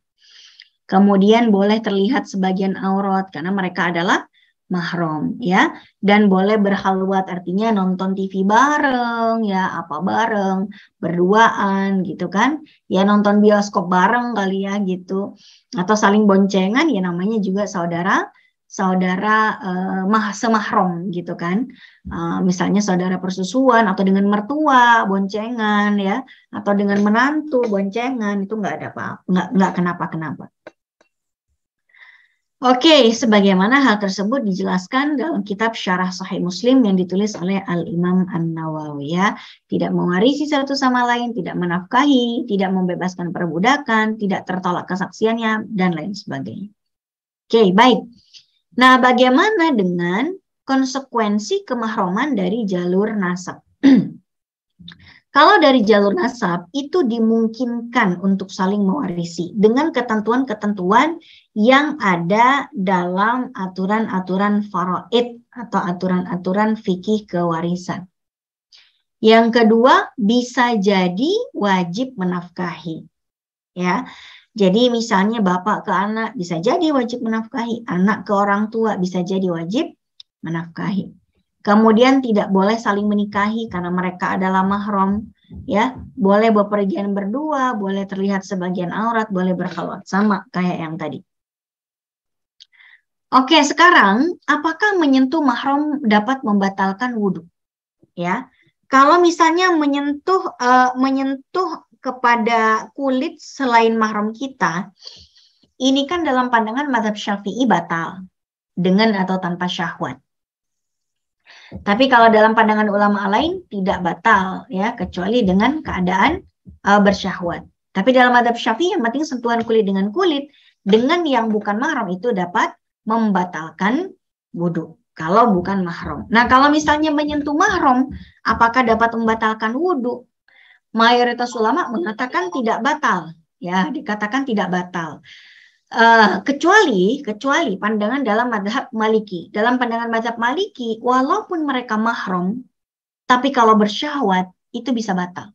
Kemudian boleh terlihat sebagian aurat karena mereka adalah mahram ya, dan boleh berhalwat, artinya nonton TV bareng ya, apa bareng, berduaan gitu kan ya, nonton bioskop bareng kali ya gitu, atau saling boncengan ya, namanya juga saudara saudara semahram gitu kan. Misalnya saudara persusuan atau dengan mertua boncengan ya, atau dengan menantu boncengan, itu nggak ada apa-apa, nggak kenapa-kenapa. Oke, sebagaimana hal tersebut dijelaskan dalam kitab Syarah Sahih Muslim yang ditulis oleh Al-Imam An-Nawawi ya. Tidak mewarisi satu sama lain, tidak menafkahi, tidak membebaskan perbudakan, tidak tertolak kesaksiannya, dan lain sebagainya. Oke, baik. Nah, bagaimana dengan konsekuensi kemahroman dari jalur nasab? Kalau dari jalur nasab itu dimungkinkan untuk saling mewarisi dengan ketentuan-ketentuan yang ada dalam aturan-aturan faraid atau aturan-aturan fikih kewarisan. Yang kedua, bisa jadi wajib menafkahi. Ya. Jadi misalnya bapak ke anak bisa jadi wajib menafkahi, anak ke orang tua bisa jadi wajib menafkahi. Kemudian tidak boleh saling menikahi karena mereka adalah mahram, ya. Boleh bepergian berdua, boleh terlihat sebagian aurat, boleh berkhalwat, sama kayak yang tadi. Oke, sekarang apakah menyentuh mahram dapat membatalkan wudhu? Ya, kalau misalnya menyentuh kepada kulit selain mahram kita, ini kan dalam pandangan mazhab Syafi'i batal dengan atau tanpa syahwat. Tapi kalau dalam pandangan ulama lain tidak batal ya, kecuali dengan keadaan bersyahwat. Tapi dalam mazhab Syafi'i yang penting sentuhan kulit dengan kulit dengan yang bukan mahram itu dapat membatalkan wudhu kalau bukan mahram. Nah, kalau misalnya menyentuh mahram, apakah dapat membatalkan wudhu? Mayoritas ulama mengatakan tidak batal, ya, dikatakan tidak batal. Kecuali pandangan dalam mazhab Maliki. Dalam pandangan mazhab Maliki, walaupun mereka mahram, tapi kalau bersyahwat itu bisa batal.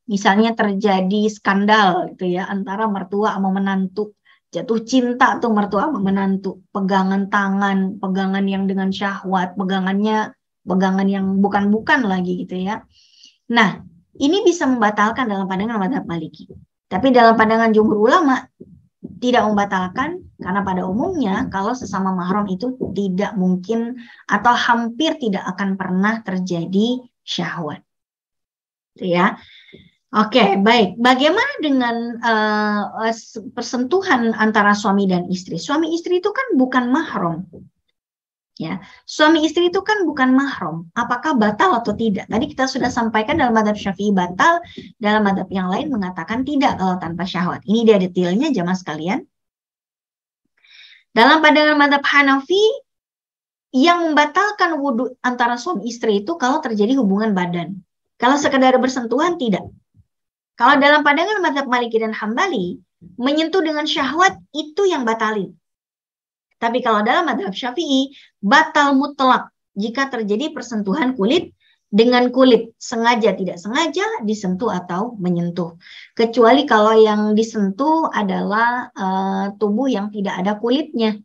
Misalnya terjadi skandal gitu ya antara mertua sama menantu, jatuh cinta tuh mertua sama menantu, pegangan tangan, pegangan yang dengan syahwat, pegangan yang bukan-bukan lagi gitu ya. Nah, ini bisa membatalkan dalam pandangan mazhab Maliki. Tapi dalam pandangan jumhur ulama tidak membatalkan, karena pada umumnya kalau sesama mahram itu tidak mungkin atau hampir tidak akan pernah terjadi syahwat. Ya. Oke, baik. Bagaimana dengan persentuhan antara suami dan istri? Suami istri itu kan bukan mahram. Ya, suami istri itu kan bukan mahram. Apakah batal atau tidak? Tadi kita sudah sampaikan dalam mazhab Syafi'i batal, dalam mazhab yang lain mengatakan tidak kalau tanpa syahwat. Ini dia detailnya jamaah sekalian. Dalam pandangan mazhab Hanafi, yang membatalkan wudhu antara suami istri itu kalau terjadi hubungan badan. Kalau sekedar bersentuhan tidak. Kalau dalam pandangan mazhab Maliki dan Hambali, menyentuh dengan syahwat itu yang batalin. Tapi kalau dalam mazhab Syafi'i, batal mutlak jika terjadi persentuhan kulit dengan kulit, sengaja tidak sengaja disentuh atau menyentuh. Kecuali kalau yang disentuh adalah tubuh yang tidak ada kulitnya.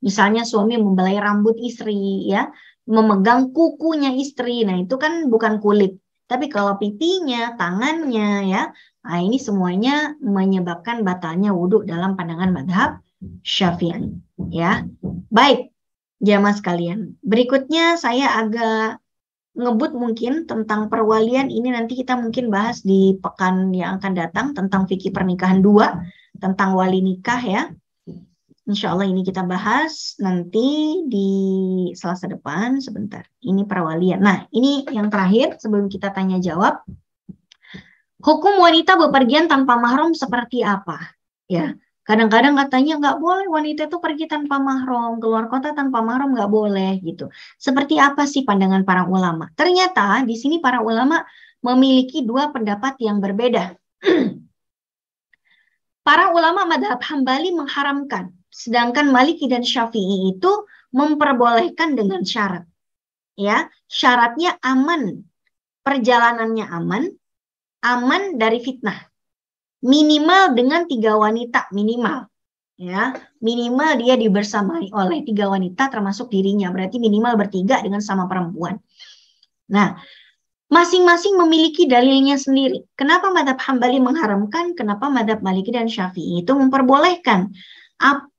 Misalnya suami membelai rambut istri, ya, memegang kukunya istri, nah itu kan bukan kulit. Tapi kalau pipinya, tangannya, ya, nah ini semuanya menyebabkan batalnya wudhu dalam pandangan mazhab Syafi'i, ya. Baik, jamaah sekalian. Berikutnya saya agak ngebut mungkin tentang perwalian. Ini nanti kita mungkin bahas di pekan yang akan datang tentang fikih pernikahan 2, tentang wali nikah ya. Insya Allah ini kita bahas nanti di Selasa depan. Sebentar, ini perwalian. Nah, ini yang terakhir sebelum kita tanya jawab. Hukum wanita bepergian tanpa mahram seperti apa? Ya, kadang-kadang katanya nggak boleh wanita itu pergi tanpa mahram, keluar kota tanpa mahram nggak boleh gitu. Seperti apa sih pandangan para ulama? Ternyata di sini para ulama memiliki dua pendapat yang berbeda. Para ulama mazhab Hambali mengharamkan, sedangkan Maliki dan Syafi'i itu memperbolehkan dengan syarat. Ya, syaratnya aman, perjalanannya aman dari fitnah. Minimal dengan 3 wanita minimal, ya, minimal dia dibersamai oleh 3 wanita termasuk dirinya, berarti minimal bertiga dengan sama perempuan. Nah, masing-masing memiliki dalilnya sendiri. Kenapa mazhab Hambali mengharamkan? Kenapa mazhab Maliki dan Syafi'i itu memperbolehkan?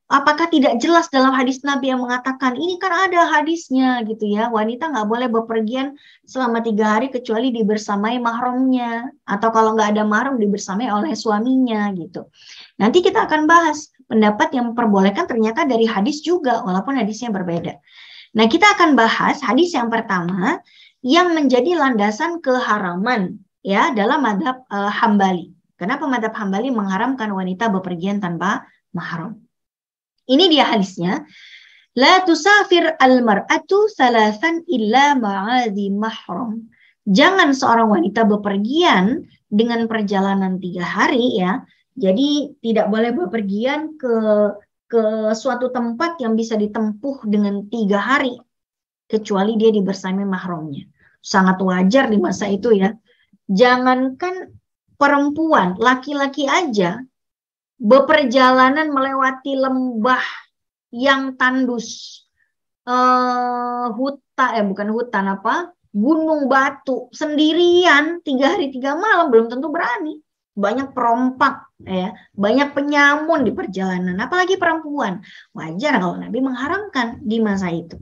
Apakah tidak jelas dalam hadis Nabi yang mengatakan, ini kan ada hadisnya gitu ya, wanita nggak boleh bepergian selama 3 hari kecuali dibersamai mahramnya, atau kalau nggak ada mahram dibersamai oleh suaminya gitu. Nanti kita akan bahas pendapat yang memperbolehkan ternyata dari hadis juga, walaupun hadisnya berbeda. Nah, kita akan bahas hadis yang pertama yang menjadi landasan keharaman ya dalam madhab Hambali. Kenapa madhab Hambali mengharamkan wanita bepergian tanpa mahram? Ini dia hadisnya. La tusafir al-mar'atu salasan illa ma'adhi mahram. Jangan seorang wanita bepergian dengan perjalanan 3 hari ya. Jadi tidak boleh bepergian ke suatu tempat yang bisa ditempuh dengan 3 hari. Kecuali dia dibersamai mahramnya. Sangat wajar di masa itu ya. Jangankan perempuan, laki-laki aja beperjalanan melewati lembah yang tandus, gunung batu sendirian 3 hari 3 malam belum tentu berani. Banyak perompak, ya, banyak penyamun di perjalanan, apalagi perempuan. Wajar kalau Nabi mengharamkan di masa itu.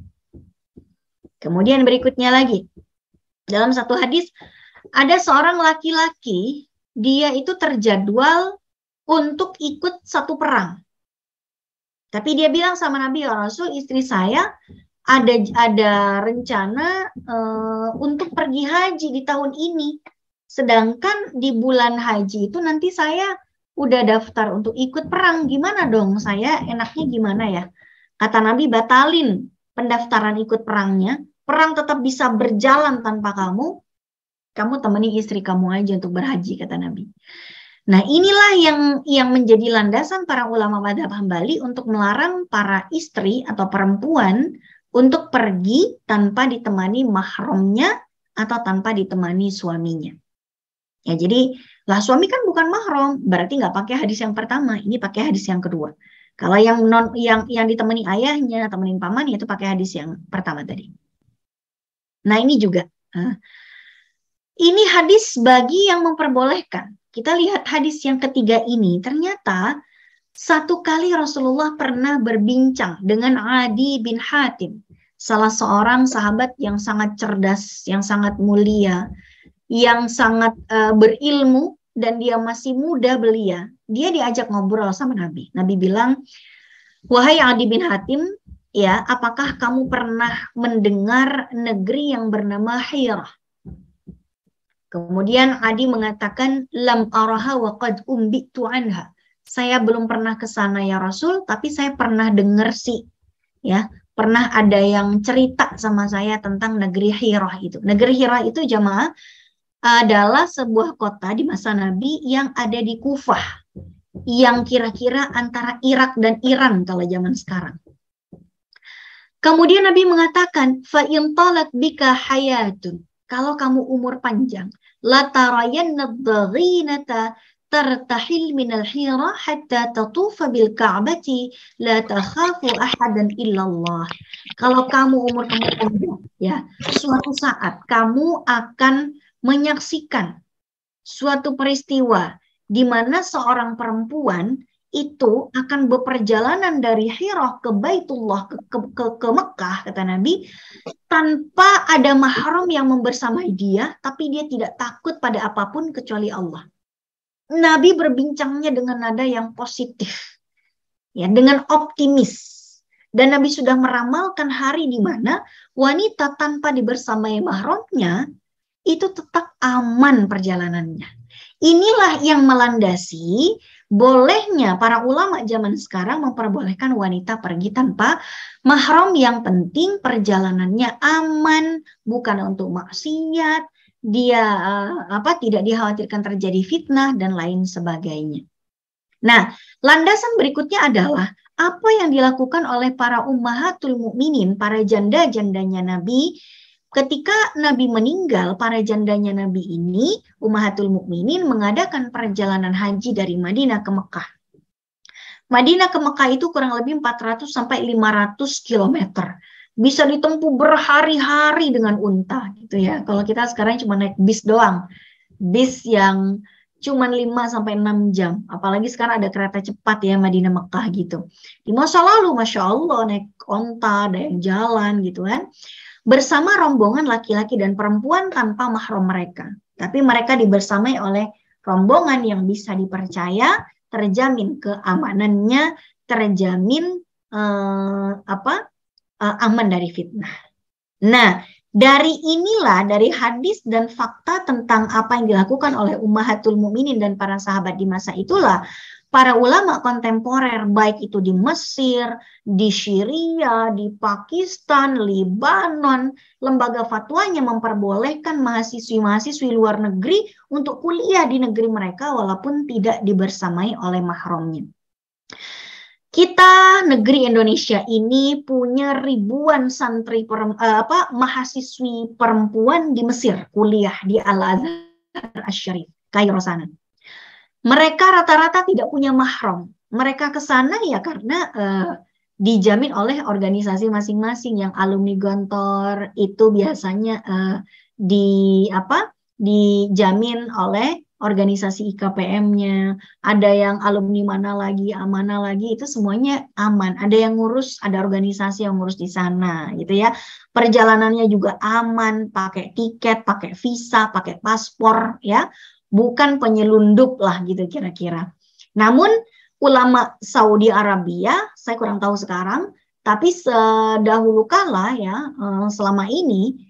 Kemudian berikutnya lagi, dalam satu hadis ada seorang laki-laki, dia itu terjadwal untuk ikut satu perang. Tapi dia bilang sama Nabi, ya Rasul, istri saya ada rencana untuk pergi haji di tahun ini. Sedangkan di bulan haji itu nanti saya udah daftar untuk ikut perang. Gimana dong saya? Enaknya gimana ya? Kata Nabi, batalin pendaftaran ikut perangnya. Perang tetap bisa berjalan tanpa kamu. Kamu temani istri kamu aja untuk berhaji, kata Nabi. Nah, inilah yang menjadi landasan para ulama madhab Hambali untuk melarang para istri atau perempuan untuk pergi tanpa ditemani mahramnya atau tanpa ditemani suaminya. Ya, jadi lah suami kan bukan mahram, berarti nggak pakai hadis yang pertama, ini pakai hadis yang kedua. Kalau yang ditemani ayahnya, temenin pamannya itu pakai hadis yang pertama tadi. Nah, ini juga. Ini hadis bagi yang memperbolehkan. Kita lihat hadis yang ketiga ini, ternyata satu kali Rasulullah pernah berbincang dengan Adi bin Hatim, salah seorang sahabat yang sangat cerdas, yang sangat mulia, yang sangat berilmu, dan dia masih muda belia. Dia diajak ngobrol sama Nabi. Nabi bilang, wahai Adi bin Hatim, ya, apakah kamu pernah mendengar negeri yang bernama Hirah? Kemudian Adi mengatakan, lam araha wa qad umbitu anha. Saya belum pernah ke sana ya Rasul, tapi saya pernah dengar sih, ya, pernah ada yang cerita sama saya tentang negeri Hirah itu. Negeri Hirah itu jamaah adalah sebuah kota di masa Nabi yang ada di Kufah, yang kira-kira antara Irak dan Iran kalau zaman sekarang. Kemudian Nabi mengatakan, fa in talat bika hayatun. Kalau kamu umur panjang, la tarayanna ad-daghinata tartahil minal hira hatta tatufa bil ka'bati la takhafu ahadan illallah. Kalau kamu umur panjang, ya, suatu saat kamu akan menyaksikan suatu peristiwa di mana seorang perempuan itu akan beperjalanan dari Hirah ke Baitullah, ke Mekah, kata Nabi, tanpa ada mahram yang membersamai dia, tapi dia tidak takut pada apapun kecuali Allah. Nabi berbincangnya dengan nada yang positif, ya, dengan optimis. Dan Nabi sudah meramalkan hari di mana wanita tanpa dibersamai mahramnya itu tetap aman perjalanannya. Inilah yang melandasi bolehnya para ulama zaman sekarang memperbolehkan wanita pergi tanpa mahram, yang penting perjalanannya aman, bukan untuk maksiat, dia tidak dikhawatirkan terjadi fitnah dan lain sebagainya. Nah, landasan berikutnya adalah apa yang dilakukan oleh para ummahatul mukminin, para janda-jandanya Nabi. Ketika Nabi meninggal, para jandanya Nabi ini, ummahatul mukminin, mengadakan perjalanan haji dari Madinah ke Mekah. Madinah ke Mekah itu kurang lebih 400 sampai 500 km. Bisa ditempuh berhari-hari dengan unta gitu ya. Kalau kita sekarang cuma naik bis doang. Bis yang cuman 5-6 jam. Apalagi sekarang ada kereta cepat ya, Madinah Mekah gitu. Di masa lalu, Masya Allah, naik onta, ada yang jalan gitu kan. Bersama rombongan laki-laki dan perempuan tanpa mahram mereka. Tapi mereka dibersamai oleh rombongan yang bisa dipercaya, terjamin keamanannya, terjamin aman dari fitnah. Nah, dari inilah, dari hadis dan fakta tentang apa yang dilakukan oleh Ummahatul Mukminin dan para sahabat di masa itulah, para ulama kontemporer, baik itu di Mesir, di Syria, di Pakistan, Libanon, lembaga fatwanya memperbolehkan mahasiswi-mahasiswi luar negeri untuk kuliah di negeri mereka walaupun tidak dibersamai oleh mahramnya. Kita negeri Indonesia ini punya ribuan santri mahasiswi perempuan di Mesir kuliah di Al-Azhar Asy-Syarif, Kairo sana. Mereka rata-rata tidak punya mahram. Mereka ke sana ya karena dijamin oleh organisasi masing-masing. Yang alumni Gontor itu biasanya dijamin oleh organisasi IKPM-nya, ada yang alumni mana lagi, itu semuanya aman. Ada yang ngurus, ada organisasi yang ngurus di sana, gitu ya. Perjalanannya juga aman, pakai tiket, pakai visa, pakai paspor, ya. Bukan penyelundup lah, gitu kira-kira. Namun, ulama Saudi Arabia, saya kurang tahu sekarang, tapi sedahulu kala ya, selama ini,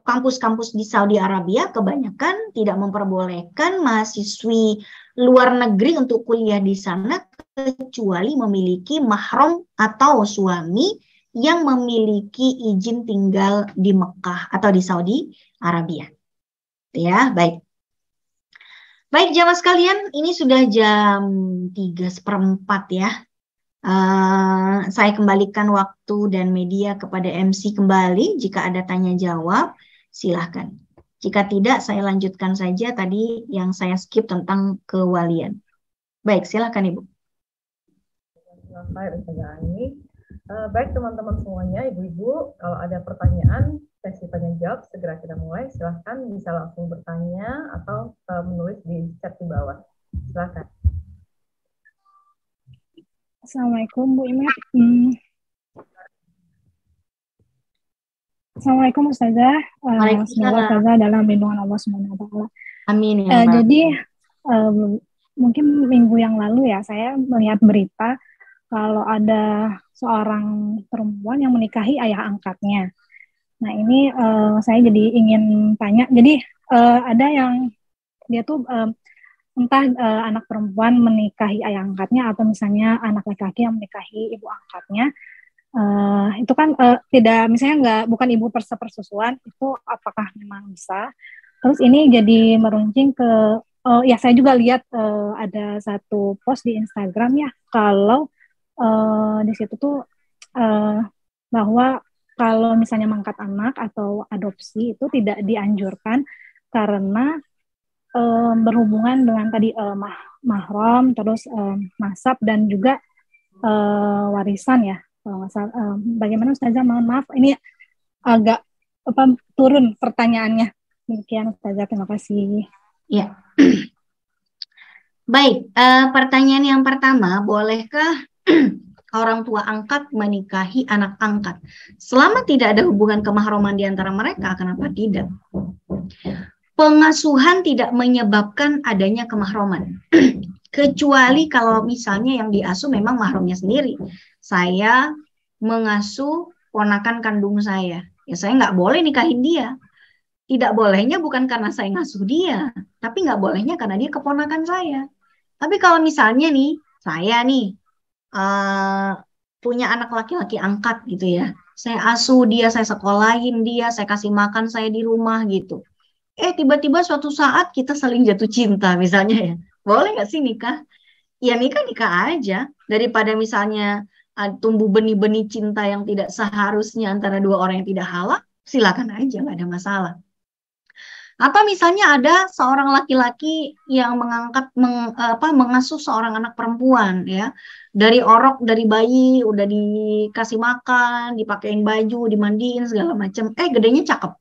kampus-kampus di Saudi Arabia kebanyakan tidak memperbolehkan mahasiswi luar negeri untuk kuliah di sana kecuali memiliki mahram atau suami yang memiliki izin tinggal di Mekah atau di Saudi Arabia. Ya, baik. Baik, jamaah sekalian, ini sudah jam 3:04 ya. Saya kembalikan waktu dan media kepada MC kembali. Jika ada tanya jawab, silahkan. Jika tidak, saya lanjutkan saja tadi yang saya skip tentang kewalian. Baik, silahkan Ibu. Baik teman-teman semuanya, Ibu-Ibu, kalau ada pertanyaan, sesi tanya jawab, segera kita mulai. Silahkan bisa langsung bertanya atau menulis di chat di bawah. Silahkan. Assalamualaikum Bu Imet. Assalamualaikum Ustazah. Semoga Ustazah dalam lindungan Allah SWT. Amin ya. Jadi mungkin minggu yang lalu ya saya melihat berita kalau ada seorang perempuan yang menikahi ayah angkatnya. Nah ini saya jadi ingin tanya. Jadi ada yang dia tuh entah anak perempuan menikahi ayah angkatnya atau misalnya anak laki-laki yang menikahi ibu angkatnya, itu kan tidak, misalnya bukan ibu persepersusuan, itu apakah memang bisa? Terus ini jadi meruncing ke, ya saya juga lihat ada satu post di Instagram ya, kalau di situ tuh bahwa kalau misalnya mengangkat anak atau adopsi itu tidak dianjurkan karena berhubungan dengan tadi mahram, terus nasab dan juga warisan ya. Bagaimana Ustazah? Mohon maaf, ini agak turun pertanyaannya. Demikian Ustazah, terima kasih. Ya. Baik, pertanyaan yang pertama, bolehkah orang tua angkat menikahi anak angkat? Selama tidak ada hubungan kemahraman di antara mereka, kenapa tidak? Pengasuhan tidak menyebabkan adanya kemahraman. Kecuali kalau misalnya yang diasuh memang mahramnya sendiri. Saya mengasuh ponakan kandung saya. Ya saya nggak boleh nikahin dia. Tidak bolehnya bukan karena saya ngasuh dia. Tapi nggak bolehnya karena dia keponakan saya. Tapi kalau misalnya nih, saya nih punya anak laki-laki angkat gitu ya. Saya asuh dia, saya sekolahin dia, saya kasih makan saya di rumah gitu. Tiba-tiba suatu saat kita saling jatuh cinta misalnya ya. Boleh nggak sih nikah? Ya nikah aja. Daripada misalnya tumbuh benih-benih cinta yang tidak seharusnya antara dua orang yang tidak halal, silakan aja, nggak ada masalah. Atau misalnya ada seorang laki-laki yang mengasuh seorang anak perempuan ya. Dari dari bayi udah dikasih makan, dipakein baju, dimandiin segala macam. Gedenya cakep.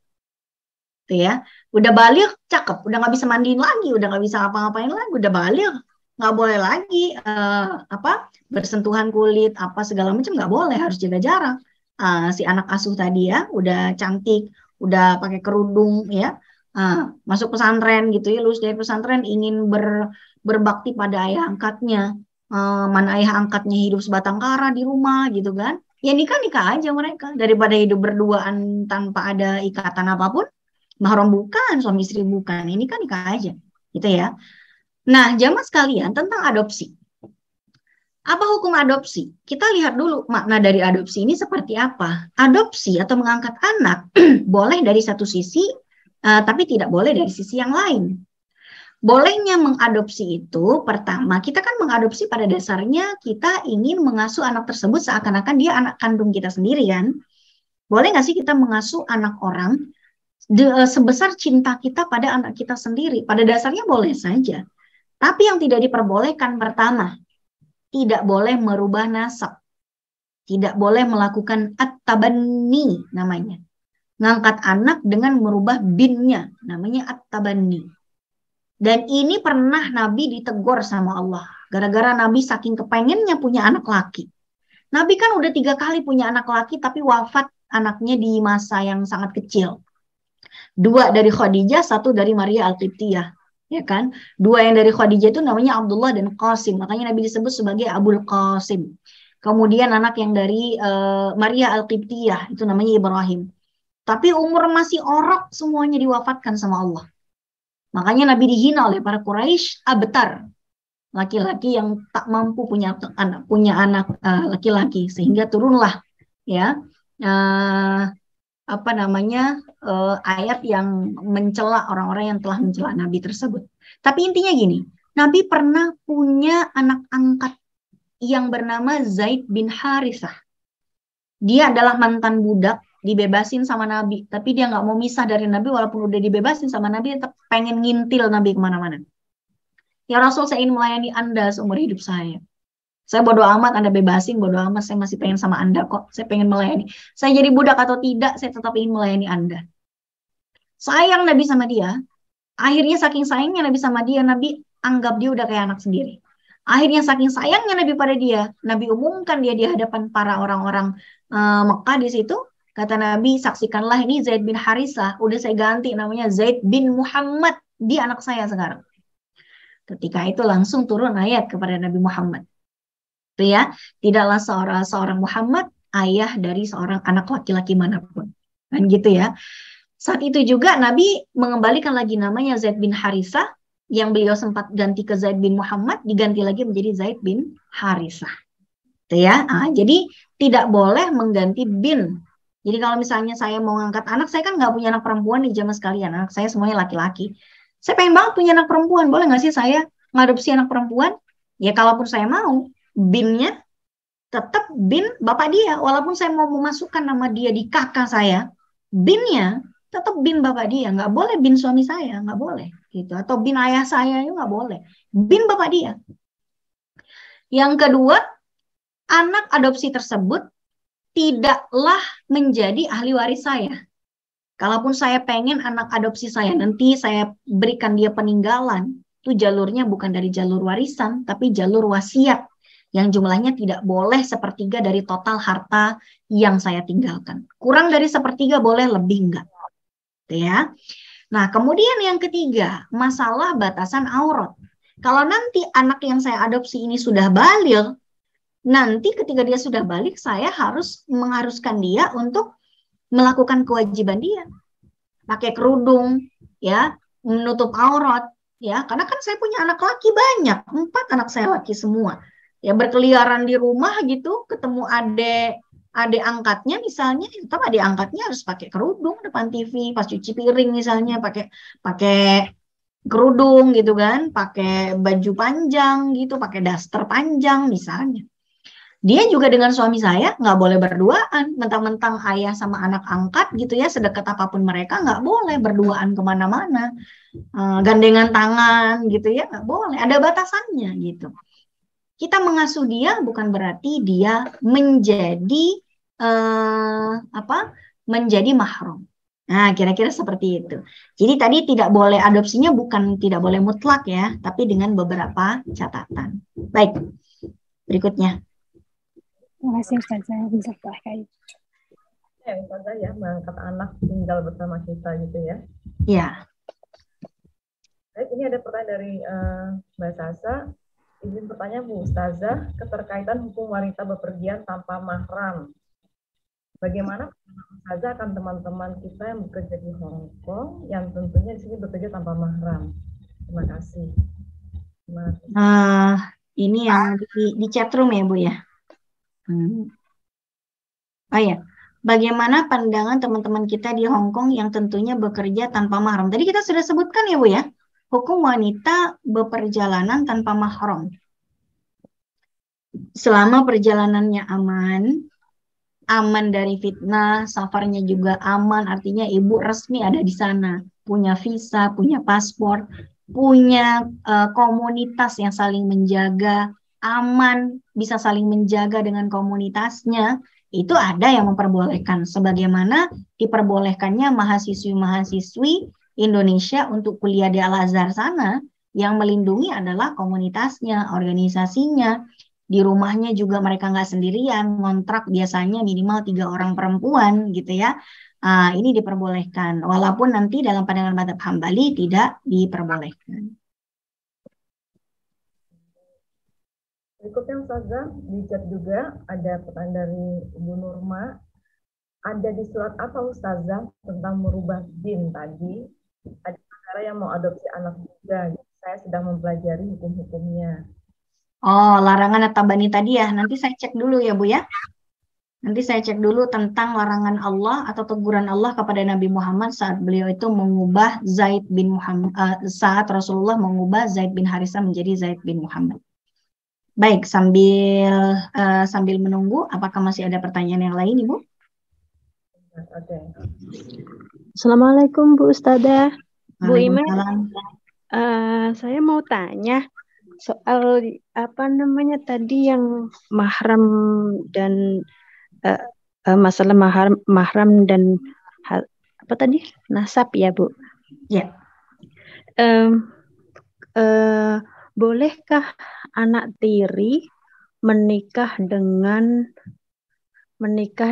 Ya. Udah balik, cakep. Udah nggak bisa mandiin lagi, udah nggak bisa ngapa-ngapain lagi, udah balik. Nggak boleh lagi bersentuhan kulit, apa segala macam nggak boleh, harus jaga jarak. Si anak asuh tadi ya, udah cantik, udah pakai kerudung ya, masuk pesantren gitu ya, lulus dari pesantren ingin berbakti pada ayah angkatnya. Mana ayah angkatnya hidup sebatang kara di rumah gitu kan. Ya nikah aja mereka daripada hidup berduaan tanpa ada ikatan apapun. Mahram bukan, suami istri bukan. Ini kan nikah aja, gitu ya. Nah, jamaah sekalian tentang adopsi. Apa hukum adopsi? Kita lihat dulu makna dari adopsi ini seperti apa. Adopsi atau mengangkat anak boleh dari satu sisi, tapi tidak boleh dari sisi yang lain. Bolehnya mengadopsi itu, pertama, kita kan mengadopsi pada dasarnya kita ingin mengasuh anak tersebut seakan-akan dia anak kandung kita sendiri kan. Boleh nggak sih kita mengasuh anak orang sebesar cinta kita pada anak kita sendiri? Pada dasarnya boleh saja. Tapi yang tidak diperbolehkan pertama, tidak boleh merubah nasab. Tidak boleh melakukan at-tabanni namanya. Ngangkat anak dengan merubah binnya, namanya at-tabanni. Dan ini pernah Nabi ditegur sama Allah. Gara-gara Nabi saking kepengennya punya anak laki. Nabi kan udah 3 kali punya anak laki tapi wafat anaknya di masa yang sangat kecil. 2 dari Khadijah, 1 dari Maria Al-Qibtiyah. Ya kan? 2 yang dari Khadijah itu namanya Abdullah dan Qasim. Makanya Nabi disebut sebagai Abul Qasim. Kemudian anak yang dari Maria Al-Qibtiyah itu namanya Ibrahim. Tapi umur masih orok, semuanya diwafatkan sama Allah. Makanya Nabi dihina oleh para Quraisy, abtar, laki-laki yang tak mampu punya anak laki-laki, sehingga turunlah ya ayat yang mencela orang-orang yang telah mencela Nabi tersebut. Tapi intinya gini, Nabi pernah punya anak angkat yang bernama Zaid bin Harithah. Dia adalah mantan budak, dibebasin sama Nabi, tapi dia nggak mau misah dari Nabi walaupun udah dibebasin sama Nabi, tetap pengen ngintil Nabi kemana-mana. Ya Rasul, saya ingin melayani Anda seumur hidup saya. Saya bodoh amat Anda bebasin, bodoh amat, saya masih pengen sama Anda kok. Saya pengen melayani. Saya jadi budak atau tidak, saya tetap ingin melayani Anda. Sayang Nabi sama dia. Akhirnya saking sayangnya Nabi sama dia, Nabi anggap dia udah kayak anak sendiri. Akhirnya saking sayangnya Nabi pada dia, Nabi umumkan dia di hadapan para orang-orang Mekah di situ. Kata Nabi, saksikanlah ini Zaid bin Harithah, udah saya ganti namanya Zaid bin Muhammad, dia anak saya sekarang. Ketika itu langsung turun ayat kepada Nabi Muhammad. Itu ya, tidaklah seorang Muhammad ayah dari seorang anak laki-laki manapun. Kan gitu ya. Saat itu juga Nabi mengembalikan lagi namanya Zaid bin Harithah, yang beliau sempat ganti ke Zaid bin Muhammad, diganti lagi menjadi Zaid bin Harithah. Itu ya. Jadi tidak boleh mengganti bin. Jadi kalau misalnya saya mau ngangkat anak, saya kan nggak punya anak perempuan nih jamaah sekalian. Anak saya semuanya laki-laki. Saya pengen banget punya anak perempuan. Boleh nggak sih saya ngadopsi anak perempuan? Ya kalaupun saya mau, binnya tetap bin bapak dia. Walaupun saya mau memasukkan nama dia di kakak saya, binnya tetap bin bapak dia. Nggak boleh bin suami saya, nggak boleh. Gitu. Atau bin ayah saya, nggak boleh. Bin bapak dia. Yang kedua, anak adopsi tersebut tidaklah menjadi ahli waris saya. Kalaupun saya pengen anak adopsi saya nanti saya berikan dia peninggalan, itu jalurnya bukan dari jalur warisan, tapi jalur wasiat yang jumlahnya tidak boleh 1/3 dari total harta yang saya tinggalkan. Kurang dari 1/3 boleh, lebih enggak. Ya. Nah, kemudian yang ketiga, masalah batasan aurat. Kalau nanti anak yang saya adopsi ini sudah baligh, nanti ketika dia sudah balik, saya harus mengharuskan dia untuk melakukan kewajiban dia. Pakai kerudung, ya, menutup aurat, ya. Karena kan saya punya anak laki banyak, 4 anak saya laki semua. Ya berkeliaran di rumah gitu, ketemu adik angkatnya misalnya, tetap adik angkatnya harus pakai kerudung depan TV, pas cuci piring misalnya pakai kerudung gitu kan, pakai baju panjang gitu, pakai daster panjang misalnya. Dia juga dengan suami saya nggak boleh berduaan, mentang-mentang ayah sama anak angkat gitu ya, sedekat apapun mereka nggak boleh berduaan kemana-mana, gandengan tangan gitu ya, nggak boleh, ada batasannya gitu. Kita mengasuh dia bukan berarti dia menjadi menjadi mahram. Nah, kira-kira seperti itu. Jadi tadi tidak boleh, adopsinya bukan tidak boleh mutlak ya, tapi dengan beberapa catatan. Baik, berikutnya. Terima kasih Ustazah. Bisa pakai. Ya, Ustazah ya, mengangkat anak tinggal bersama kita gitu ya. Ya. Baik, ini ada pertanyaan dari Mbak Sasa. Izin bertanya Bu Ustazah, keterkaitan hukum wanita bepergian tanpa mahram. Bagaimana Ustazah akan teman-teman kita yang bekerja di Hong Kong, yang tentunya di sini bekerja tanpa mahram? Terima kasih. Ini yang di chat room ya Bu ya. Oh ya, bagaimana pandangan teman-teman kita di Hong Kong yang tentunya bekerja tanpa mahram? Tadi kita sudah sebutkan ya Bu ya, hukum wanita beperjalanan tanpa mahram. Selama perjalanannya aman dari fitnah, safarnya juga aman, artinya ibu resmi ada di sana, punya visa, punya paspor, punya komunitas yang saling menjaga, aman, bisa saling menjaga dengan komunitasnya, itu ada yang memperbolehkan. Sebagaimana diperbolehkannya mahasiswi-mahasiswi Indonesia untuk kuliah di Al-Azhar sana, yang melindungi adalah komunitasnya, organisasinya. Di rumahnya juga mereka nggak sendirian, ngontrak biasanya minimal 3 orang perempuan gitu ya. Ini diperbolehkan, walaupun nanti dalam pandangan mazhab Hambali tidak diperbolehkan. Berikutnya Ustazah, di chat juga ada pertanyaan dari Ibu Nurma. Ada di surat apa Ustazah tentang merubah din tadi? Ada negara yang mau adopsi anak juga. Saya sedang mempelajari hukum-hukumnya. Oh, larangan at-tabani tadi ya. Nanti saya cek dulu ya Bu ya. Nanti saya cek dulu tentang larangan Allah atau teguran Allah kepada Nabi Muhammad saat beliau itu mengubah Zaid bin Muhammad, saat Rasulullah mengubah Zaid bin Harisah menjadi Zaid bin Muhammad. Baik, sambil menunggu, apakah masih ada pertanyaan yang lain, Ibu? Oke. Assalamualaikum Bu Ustadzah. Bu Ime, saya mau tanya soal apa namanya tadi yang mahram dan masalah mahram dan apa tadi nasab ya Bu? Ya. Bolehkah anak tiri menikah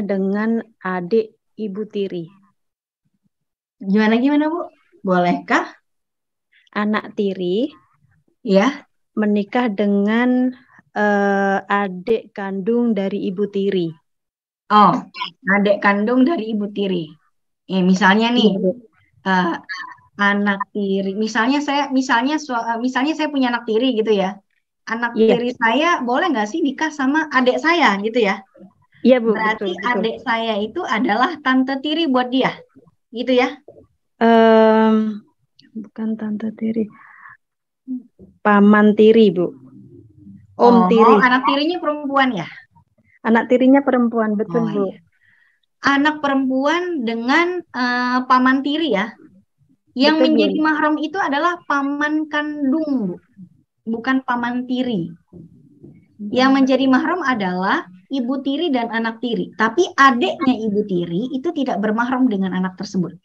dengan adik ibu tiri? Gimana Bu? Bolehkah anak tiri ya menikah dengan adik kandung dari ibu tiri? Oh, adik kandung dari ibu tiri. Misalnya nih, anak tiri. Misalnya saya punya anak tiri gitu ya. Anak tiri saya boleh nggak sih nikah sama adik saya gitu ya? Iya Bu. Berarti betul. Adik saya itu adalah tante tiri buat dia, gitu ya? Bukan tante tiri, paman tiri Bu. Om tiri. Anak tirinya perempuan ya? Anak tirinya perempuan, betul Bu. Iya. Anak perempuan dengan paman tiri ya? Yang betul, menjadi Bu. Mahram itu adalah paman kandung, Bu. Bukan paman tiri. Yang menjadi mahram adalah ibu tiri dan anak tiri. Tapi adiknya ibu tiri itu tidak bermahram dengan anak tersebut.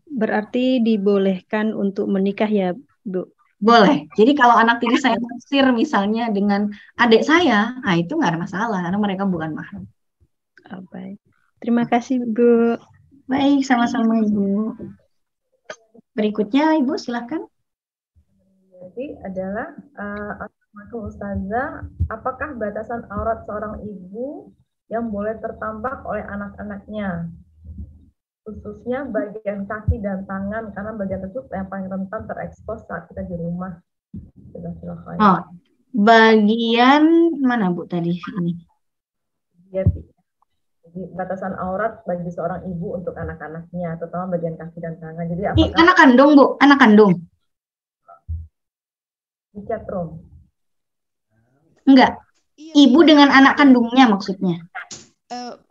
Berarti dibolehkan untuk menikah ya, Bu? Boleh. Jadi kalau anak tiri saya naksir misalnya dengan adik saya, itu nggak ada masalah karena mereka bukan mahram. Baik. Terima kasih, Bu. Baik, sama-sama Ibu. Berikutnya Ibu silakan. Jadi adalah Assalamualaikum Ustazah, apakah batasan aurat seorang ibu yang boleh tertampak oleh anak-anaknya? Khususnya bagian kaki dan tangan, karena bagian tersebut yang paling rentan terekspos saat kita di rumah. Bagian mana Bu tadi ini? Jadi batasan aurat bagi seorang ibu untuk anak-anaknya, terutama bagian kaki dan tangan. Jadi apakah anak kandung Bu? Anak kandung? Di chat room. Enggak. Ibu dengan anak kandungnya maksudnya.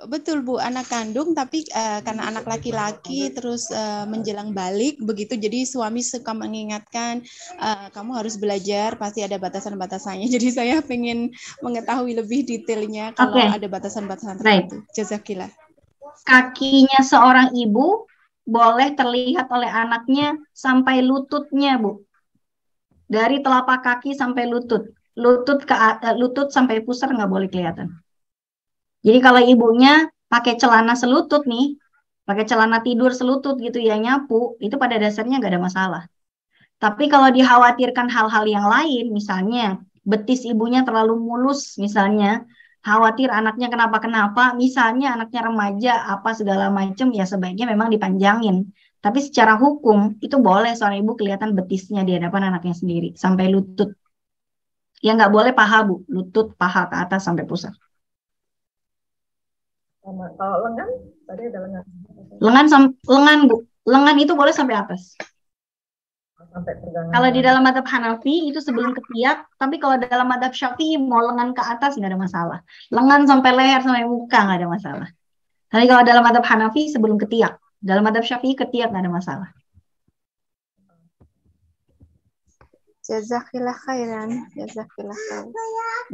Betul Bu, anak kandung tapi karena anak laki-laki terus menjelang balik begitu, jadi suami suka mengingatkan kamu harus belajar, pasti ada batasan-batasannya. Jadi saya pengen mengetahui lebih detailnya kalau ada batasan-batasan tertentu. Jazakillah. Kakinya seorang ibu boleh terlihat oleh anaknya sampai lututnya, Bu. Dari telapak kaki sampai lutut. Lutut sampai pusar nggak boleh kelihatan. Jadi kalau ibunya pakai celana selutut nih, pakai celana tidur selutut gitu ya, nyapu, itu pada dasarnya nggak ada masalah. Tapi kalau dikhawatirkan hal-hal yang lain, misalnya betis ibunya terlalu mulus, misalnya khawatir anaknya kenapa-kenapa, misalnya anaknya remaja, apa segala macam, ya sebaiknya memang dipanjangin. Tapi secara hukum, itu boleh seorang ibu kelihatan betisnya di hadapan anaknya sendiri, sampai lutut. Ya nggak boleh paha, Bu. Lutut, paha ke atas sampai pusar. Kalau lengan, tadi ada lengan. Lengan, Bu. Lengan itu boleh sampai atas. Sampai pergangan. Kalau di dalam mazhab Hanafi itu sebelum ketiak, tapi kalau dalam mazhab Syafi'i mau lengan ke atas nggak ada masalah. Lengan sampai leher sampai muka nggak ada masalah. Tapi kalau dalam mazhab Hanafi sebelum ketiak, dalam mazhab Syafi'i ketiak nggak ada masalah. Jazakillah khairan. Jazakillah khairan.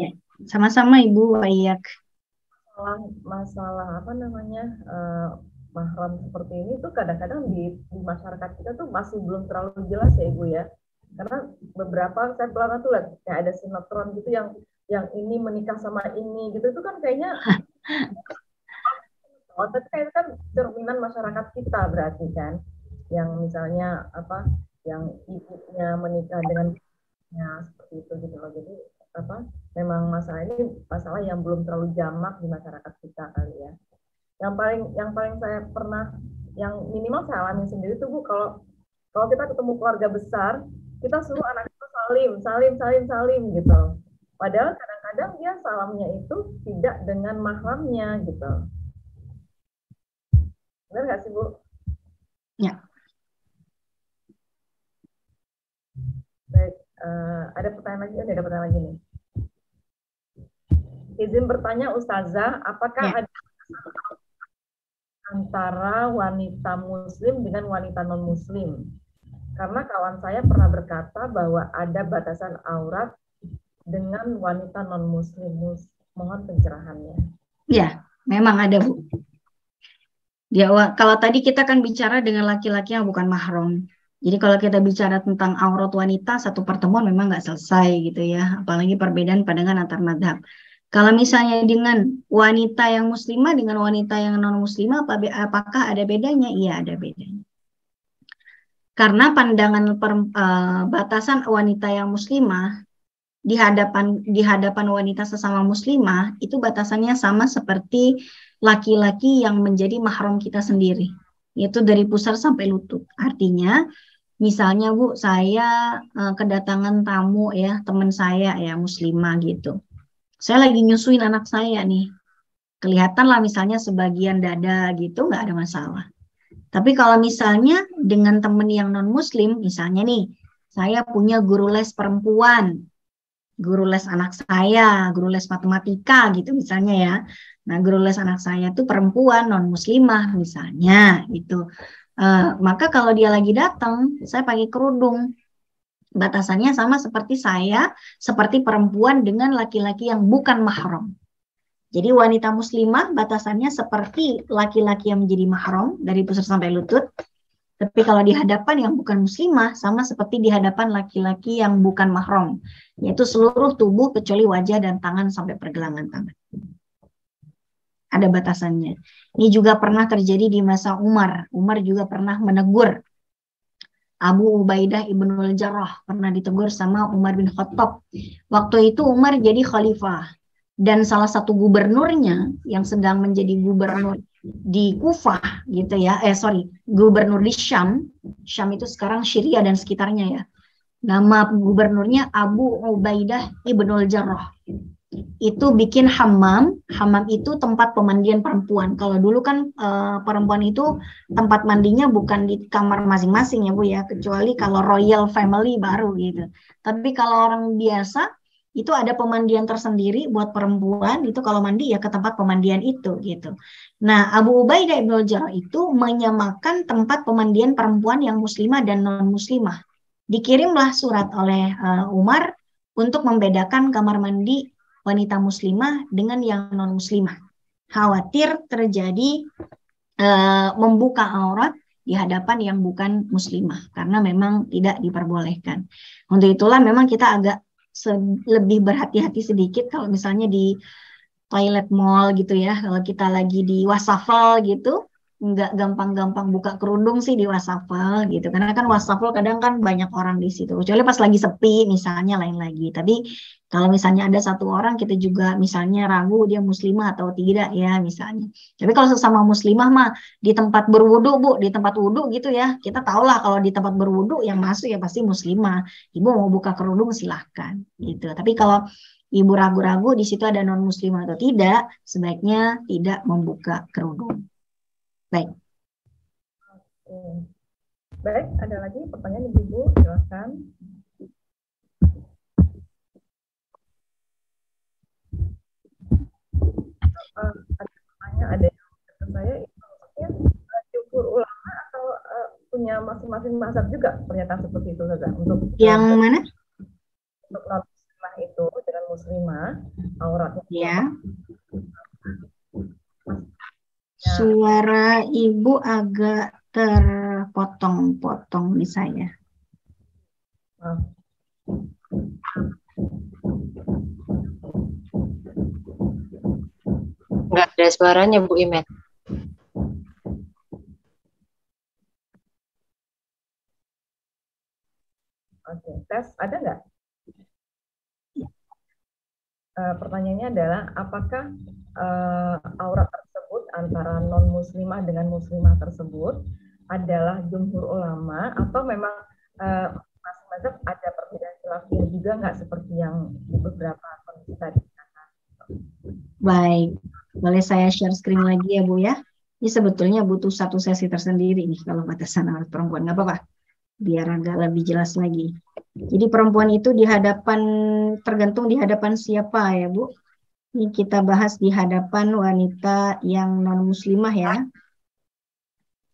Ya, sama-sama Ibu Wayak. Masalah apa namanya mahram seperti ini tuh kadang-kadang di masyarakat kita tuh masih belum terlalu jelas ya Ibu ya, karena beberapa saya pernah tuh lihat kayak ada sinetron gitu yang ini menikah sama ini gitu, itu kan kayaknya tapi kayak kan cerminan masyarakat kita berarti kan, yang misalnya apa yang ibunya menikah dengan seperti itu gitu loh. Jadi apa memang masalah ini masalah yang belum terlalu jamak di masyarakat kita kali ya. Yang paling saya pernah, yang minimal saya alami sendiri tuh Bu, kalau kita ketemu keluarga besar, kita suruh anak itu salim gitu. Padahal kadang-kadang dia salamnya itu tidak dengan mahramnya gitu. Benar nggak sih Bu? Ya. Baik, ada pertanyaan lagi nih. Izin bertanya Ustazah, apakah ada antara wanita muslim dengan wanita non-muslim? Karena kawan saya pernah berkata bahwa ada batasan aurat dengan wanita non-muslim. Mohon pencerahannya. Ya, memang ada Bu. Ya, kalau tadi kita kan bicara dengan laki-laki yang bukan mahram. Jadi kalau kita bicara tentang aurat wanita, satu pertemuan memang nggak selesai gitu ya. Apalagi perbedaan pandangan antar madhab. Kalau misalnya dengan wanita yang muslimah dengan wanita yang non-muslimah, apakah ada bedanya? Iya, ada bedanya. Karena pandangan batasan wanita yang muslimah di hadapan wanita sesama muslimah, itu batasannya sama seperti laki-laki yang menjadi mahram kita sendiri, yaitu dari pusar sampai lutut. Artinya, misalnya Bu, saya kedatangan tamu ya, teman saya ya muslimah gitu. Saya lagi nyusuin anak saya nih. Kelihatan lah misalnya sebagian dada gitu, nggak ada masalah. Tapi kalau misalnya dengan teman yang non-muslim, misalnya nih, saya punya guru les perempuan, guru les anak saya, guru les matematika gitu misalnya ya. Nah, guru les anak saya tuh perempuan non-muslimah misalnya gitu. Maka kalau dia lagi datang, saya pakai kerudung. Batasannya sama seperti saya, seperti perempuan dengan laki-laki yang bukan mahram. Jadi wanita muslimah batasannya seperti laki-laki yang menjadi mahram dari pusar sampai lutut. Tapi kalau di hadapan yang bukan muslimah, sama seperti di hadapan laki-laki yang bukan mahram, yaitu seluruh tubuh kecuali wajah dan tangan sampai pergelangan tangan. Ada batasannya. Ini juga pernah terjadi di masa Umar. Umar juga pernah menegur Abu Ubaidah ibnul Jarrah, pernah ditegur sama Umar bin Khattab. Waktu itu Umar jadi khalifah. Dan salah satu gubernurnya yang sedang menjadi gubernur di Kufah gitu ya, gubernur di Syam. Syam itu sekarang Syria dan sekitarnya ya. Nama gubernurnya Abu Ubaidah ibnul Jarrah. Itu bikin hammam itu tempat pemandian perempuan. Kalau dulu kan perempuan itu tempat mandinya bukan di kamar masing-masing ya Bu ya, kecuali kalau royal family baru gitu. Tapi kalau orang biasa itu ada pemandian tersendiri buat perempuan, itu kalau mandi ya ke tempat pemandian itu gitu. Nah, Abu Ubaidah ibnul Jarrah itu menyamakan tempat pemandian perempuan yang muslimah dan non-muslimah. Dikirimlah surat oleh Umar untuk membedakan kamar mandi wanita muslimah dengan yang non-muslimah. Khawatir terjadi membuka aurat di hadapan yang bukan muslimah karena memang tidak diperbolehkan. Untuk itulah memang kita agak lebih berhati-hati sedikit kalau misalnya di toilet mall gitu ya. Kalau kita lagi di wastafel gitu, nggak gampang-gampang buka kerudung sih di wastafel gitu. Karena kan wastafel kadang kan banyak orang di situ. Kecuali pas lagi sepi misalnya lain lagi. Tapi kalau misalnya ada satu orang kita juga misalnya ragu dia muslimah atau tidak ya misalnya. Tapi kalau sesama muslimah mah di tempat berwudu Bu, di tempat wudu gitu ya. Kita tahulah kalau di tempat berwudu yang masuk ya pasti muslimah. Ibu mau buka kerudung silahkan gitu. Tapi kalau Ibu ragu-ragu di situ ada non-muslim atau tidak, sebaiknya tidak membuka kerudung. Baik. Oke. Baik, ada lagi pertanyaan Ibu, silakan. Ada pertanyaan, ada yang kata saya itu maksudnya jumhur ulama atau punya masing-masing mazhab juga pernyataan seperti itu saja untuk yang mana? Untuk non-muslimah itu dengan muslimah auratnya. Ya. Suara Ibu agak terpotong-potong di saya. Enggak ada suaranya Bu Imet. Oke, tes ada nggak? Pertanyaannya adalah apakah aurat tersebut antara non-muslimah dengan muslimah tersebut adalah jumhur ulama atau memang masing-masing ada perbedaan khilafiyah juga nggak seperti yang di beberapa kondisi tadi? Baik, boleh saya share screen lagi ya Bu ya? Ini sebetulnya butuh satu sesi tersendiri nih kalau batasan aurat perempuan, nggak apa-apa, biar agak lebih jelas lagi. Jadi perempuan itu di hadapan, tergantung di hadapan siapa ya Bu? Ini kita bahas di hadapan wanita yang non-muslimah ya.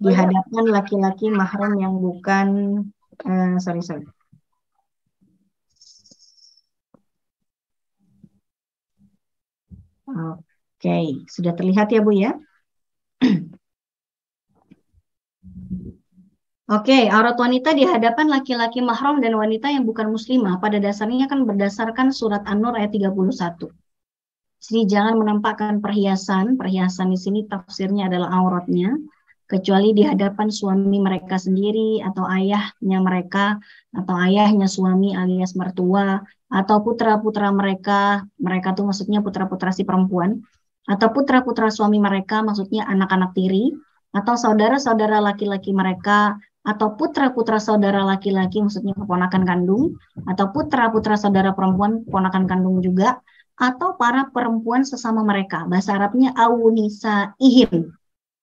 Di hadapan laki-laki mahram yang bukan, sorry. Oke, sudah terlihat ya Bu ya? Oke, aurat wanita di hadapan laki-laki mahram dan wanita yang bukan muslimah pada dasarnya kan berdasarkan surat An-Nur ayat 31. Jadi jangan menampakkan perhiasan. Perhiasan di sini tafsirnya adalah auratnya, kecuali di hadapan suami mereka sendiri atau ayahnya mereka atau ayahnya suami alias mertua atau putra-putra mereka. Mereka tuh maksudnya putra-putra si perempuan atau putra-putra suami mereka maksudnya anak-anak tiri atau saudara-saudara laki-laki mereka atau putra-putra saudara laki-laki maksudnya keponakan kandung atau putra-putra saudara perempuan keponakan kandung juga atau para perempuan sesama mereka. Bahasa Arabnya awunisa ihim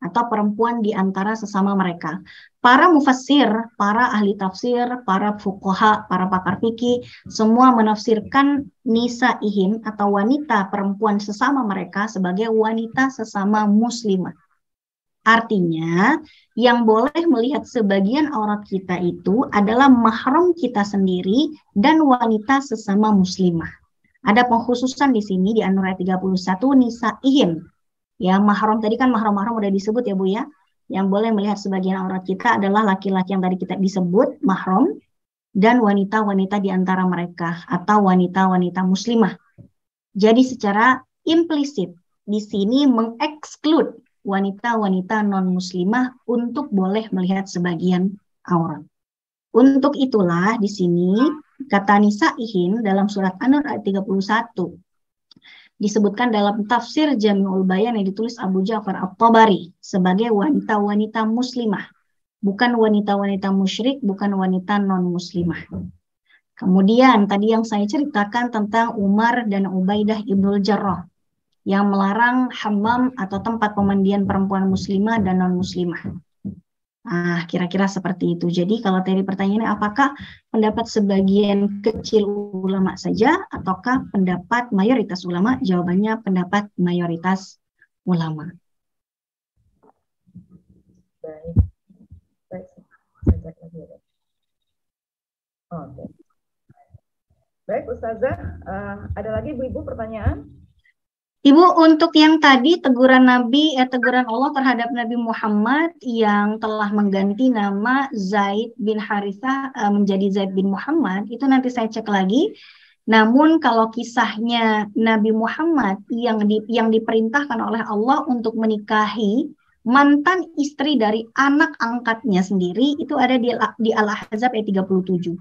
atau perempuan di antara sesama mereka. Para mufassir, para ahli tafsir, para fuqaha, para pakar fikih semua menafsirkan nisa ihim atau wanita perempuan sesama mereka sebagai wanita sesama muslimah. Artinya, yang boleh melihat sebagian aurat kita itu adalah mahram kita sendiri dan wanita sesama muslimah. Ada pengkhususan di sini di An-Nur ayat 31 nisa'ihim. Ya, mahram tadi kan mahram-mahram udah disebut ya Bu ya. Yang boleh melihat sebagian aurat kita adalah laki-laki yang tadi kita disebut mahram dan wanita-wanita di antara mereka atau wanita-wanita muslimah. Jadi secara implisit di sini mengeksklud wanita-wanita non-muslimah untuk boleh melihat sebagian aurat. Untuk itulah di sini kata nisaihin dalam surat An-Nur ayat 31 disebutkan dalam tafsir Jami'ul Bayan yang ditulis Abu Ja'far At-Tabari sebagai wanita-wanita muslimah, bukan wanita-wanita musyrik, bukan wanita non-muslimah. Kemudian tadi yang saya ceritakan tentang Umar dan Ubaidah Ibnul Jarrah yang melarang hammam atau tempat pemandian perempuan muslimah dan non-muslimah. Nah, kira-kira seperti itu. Jadi kalau tadi pertanyaannya apakah pendapat sebagian kecil ulama saja ataukah pendapat mayoritas ulama? Jawabannya pendapat mayoritas ulama. Baik, Ustazah, ada lagi ibu-ibu pertanyaan? Ibu, untuk yang tadi teguran teguran Allah terhadap Nabi Muhammad yang telah mengganti nama Zaid bin Harithah menjadi Zaid bin Muhammad, itu nanti saya cek lagi. Namun kalau kisahnya Nabi Muhammad yang diperintahkan oleh Allah untuk menikahi mantan istri dari anak angkatnya sendiri, itu ada di Al-Ahzab ayat 37.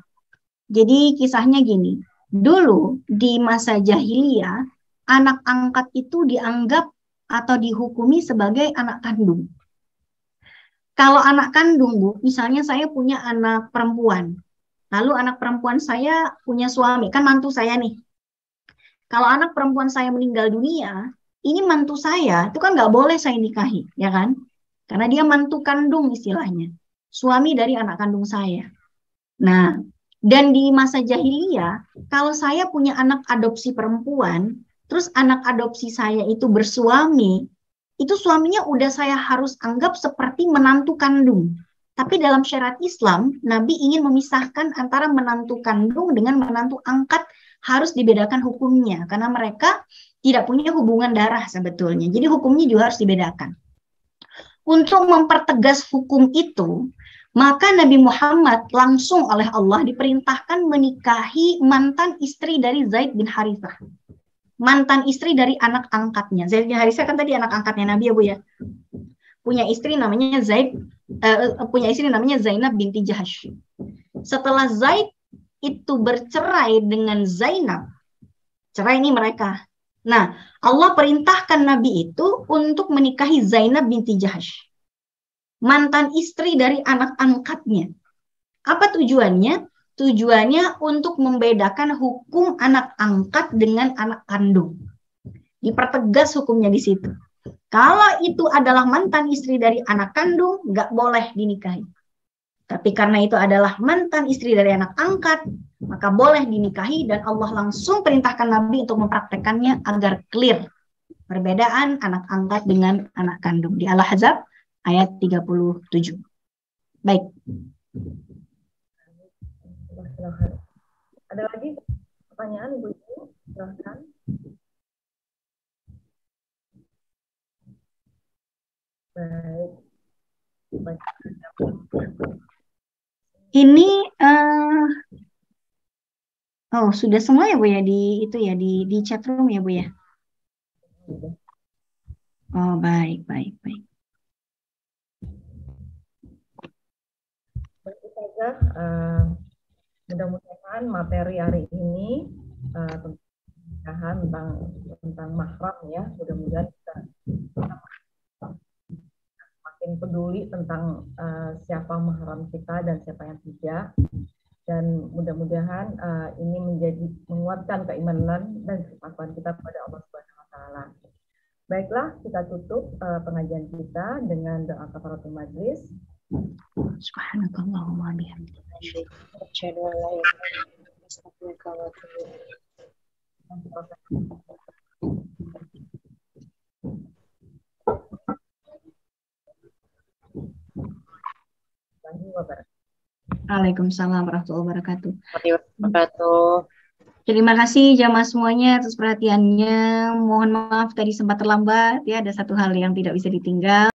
Jadi kisahnya gini, dulu di masa jahiliyah, anak angkat itu dianggap atau dihukumi sebagai anak kandung. Kalau anak kandung, Bu, misalnya saya punya anak perempuan, lalu anak perempuan saya punya suami, kan mantu saya nih. Kalau anak perempuan saya meninggal dunia, ini mantu saya, itu kan nggak boleh saya nikahi, ya kan? Karena dia mantu kandung istilahnya, suami dari anak kandung saya. Nah, dan di masa jahiliyah, kalau saya punya anak adopsi perempuan, terus anak adopsi saya itu bersuami, itu suaminya udah saya harus anggap seperti menantu kandung. Tapi dalam syariat Islam, Nabi ingin memisahkan antara menantu kandung dengan menantu angkat, harus dibedakan hukumnya. Karena mereka tidak punya hubungan darah sebetulnya. Jadi hukumnya juga harus dibedakan. Untuk mempertegas hukum itu, maka Nabi Muhammad langsung oleh Allah diperintahkan menikahi mantan istri dari Zaid bin Harithah. Mantan istri dari anak angkatnya. Zaid bin Harithah kan tadi anak angkatnya Nabi ya, Bu ya. Punya istri namanya Zainab binti Jahash. Setelah Zaid itu bercerai dengan Zainab, cerai ini mereka. Nah, Allah perintahkan Nabi itu untuk menikahi Zainab binti Jahash, mantan istri dari anak angkatnya. Apa tujuannya? Tujuannya untuk membedakan hukum anak angkat dengan anak kandung. Dipertegas hukumnya di situ. Kalau itu adalah mantan istri dari anak kandung, nggak boleh dinikahi. Tapi karena itu adalah mantan istri dari anak angkat, maka boleh dinikahi, dan Allah langsung perintahkan Nabi untuk mempraktekannya agar clear perbedaan anak angkat dengan anak kandung. Di Al-Ahzab ayat 37. Baik. Ada lagi pertanyaan, Ibu? Silahkan. Baik. Ini sudah semua ya, Bu ya, di chat room ya, Bu ya. Oh, baik. Baik saja, mudah-mudahan materi hari ini tentang mahram ya, mudah-mudahan kita makin peduli tentang siapa mahram kita dan siapa yang tidak, dan mudah-mudahan ini menguatkan keimanan dan ketakwaan kita kepada Allah Subhanahu wa taala. Baiklah, kita tutup pengajian kita dengan doa kafaratul majlis. Subhanakallahumma bihamdika. Waalaikumsalam warahmatullahi wabarakatuh. Terima kasih jamaah semuanya atas perhatiannya. Mohon maaf tadi sempat terlambat ya, ada satu hal yang tidak bisa ditinggal.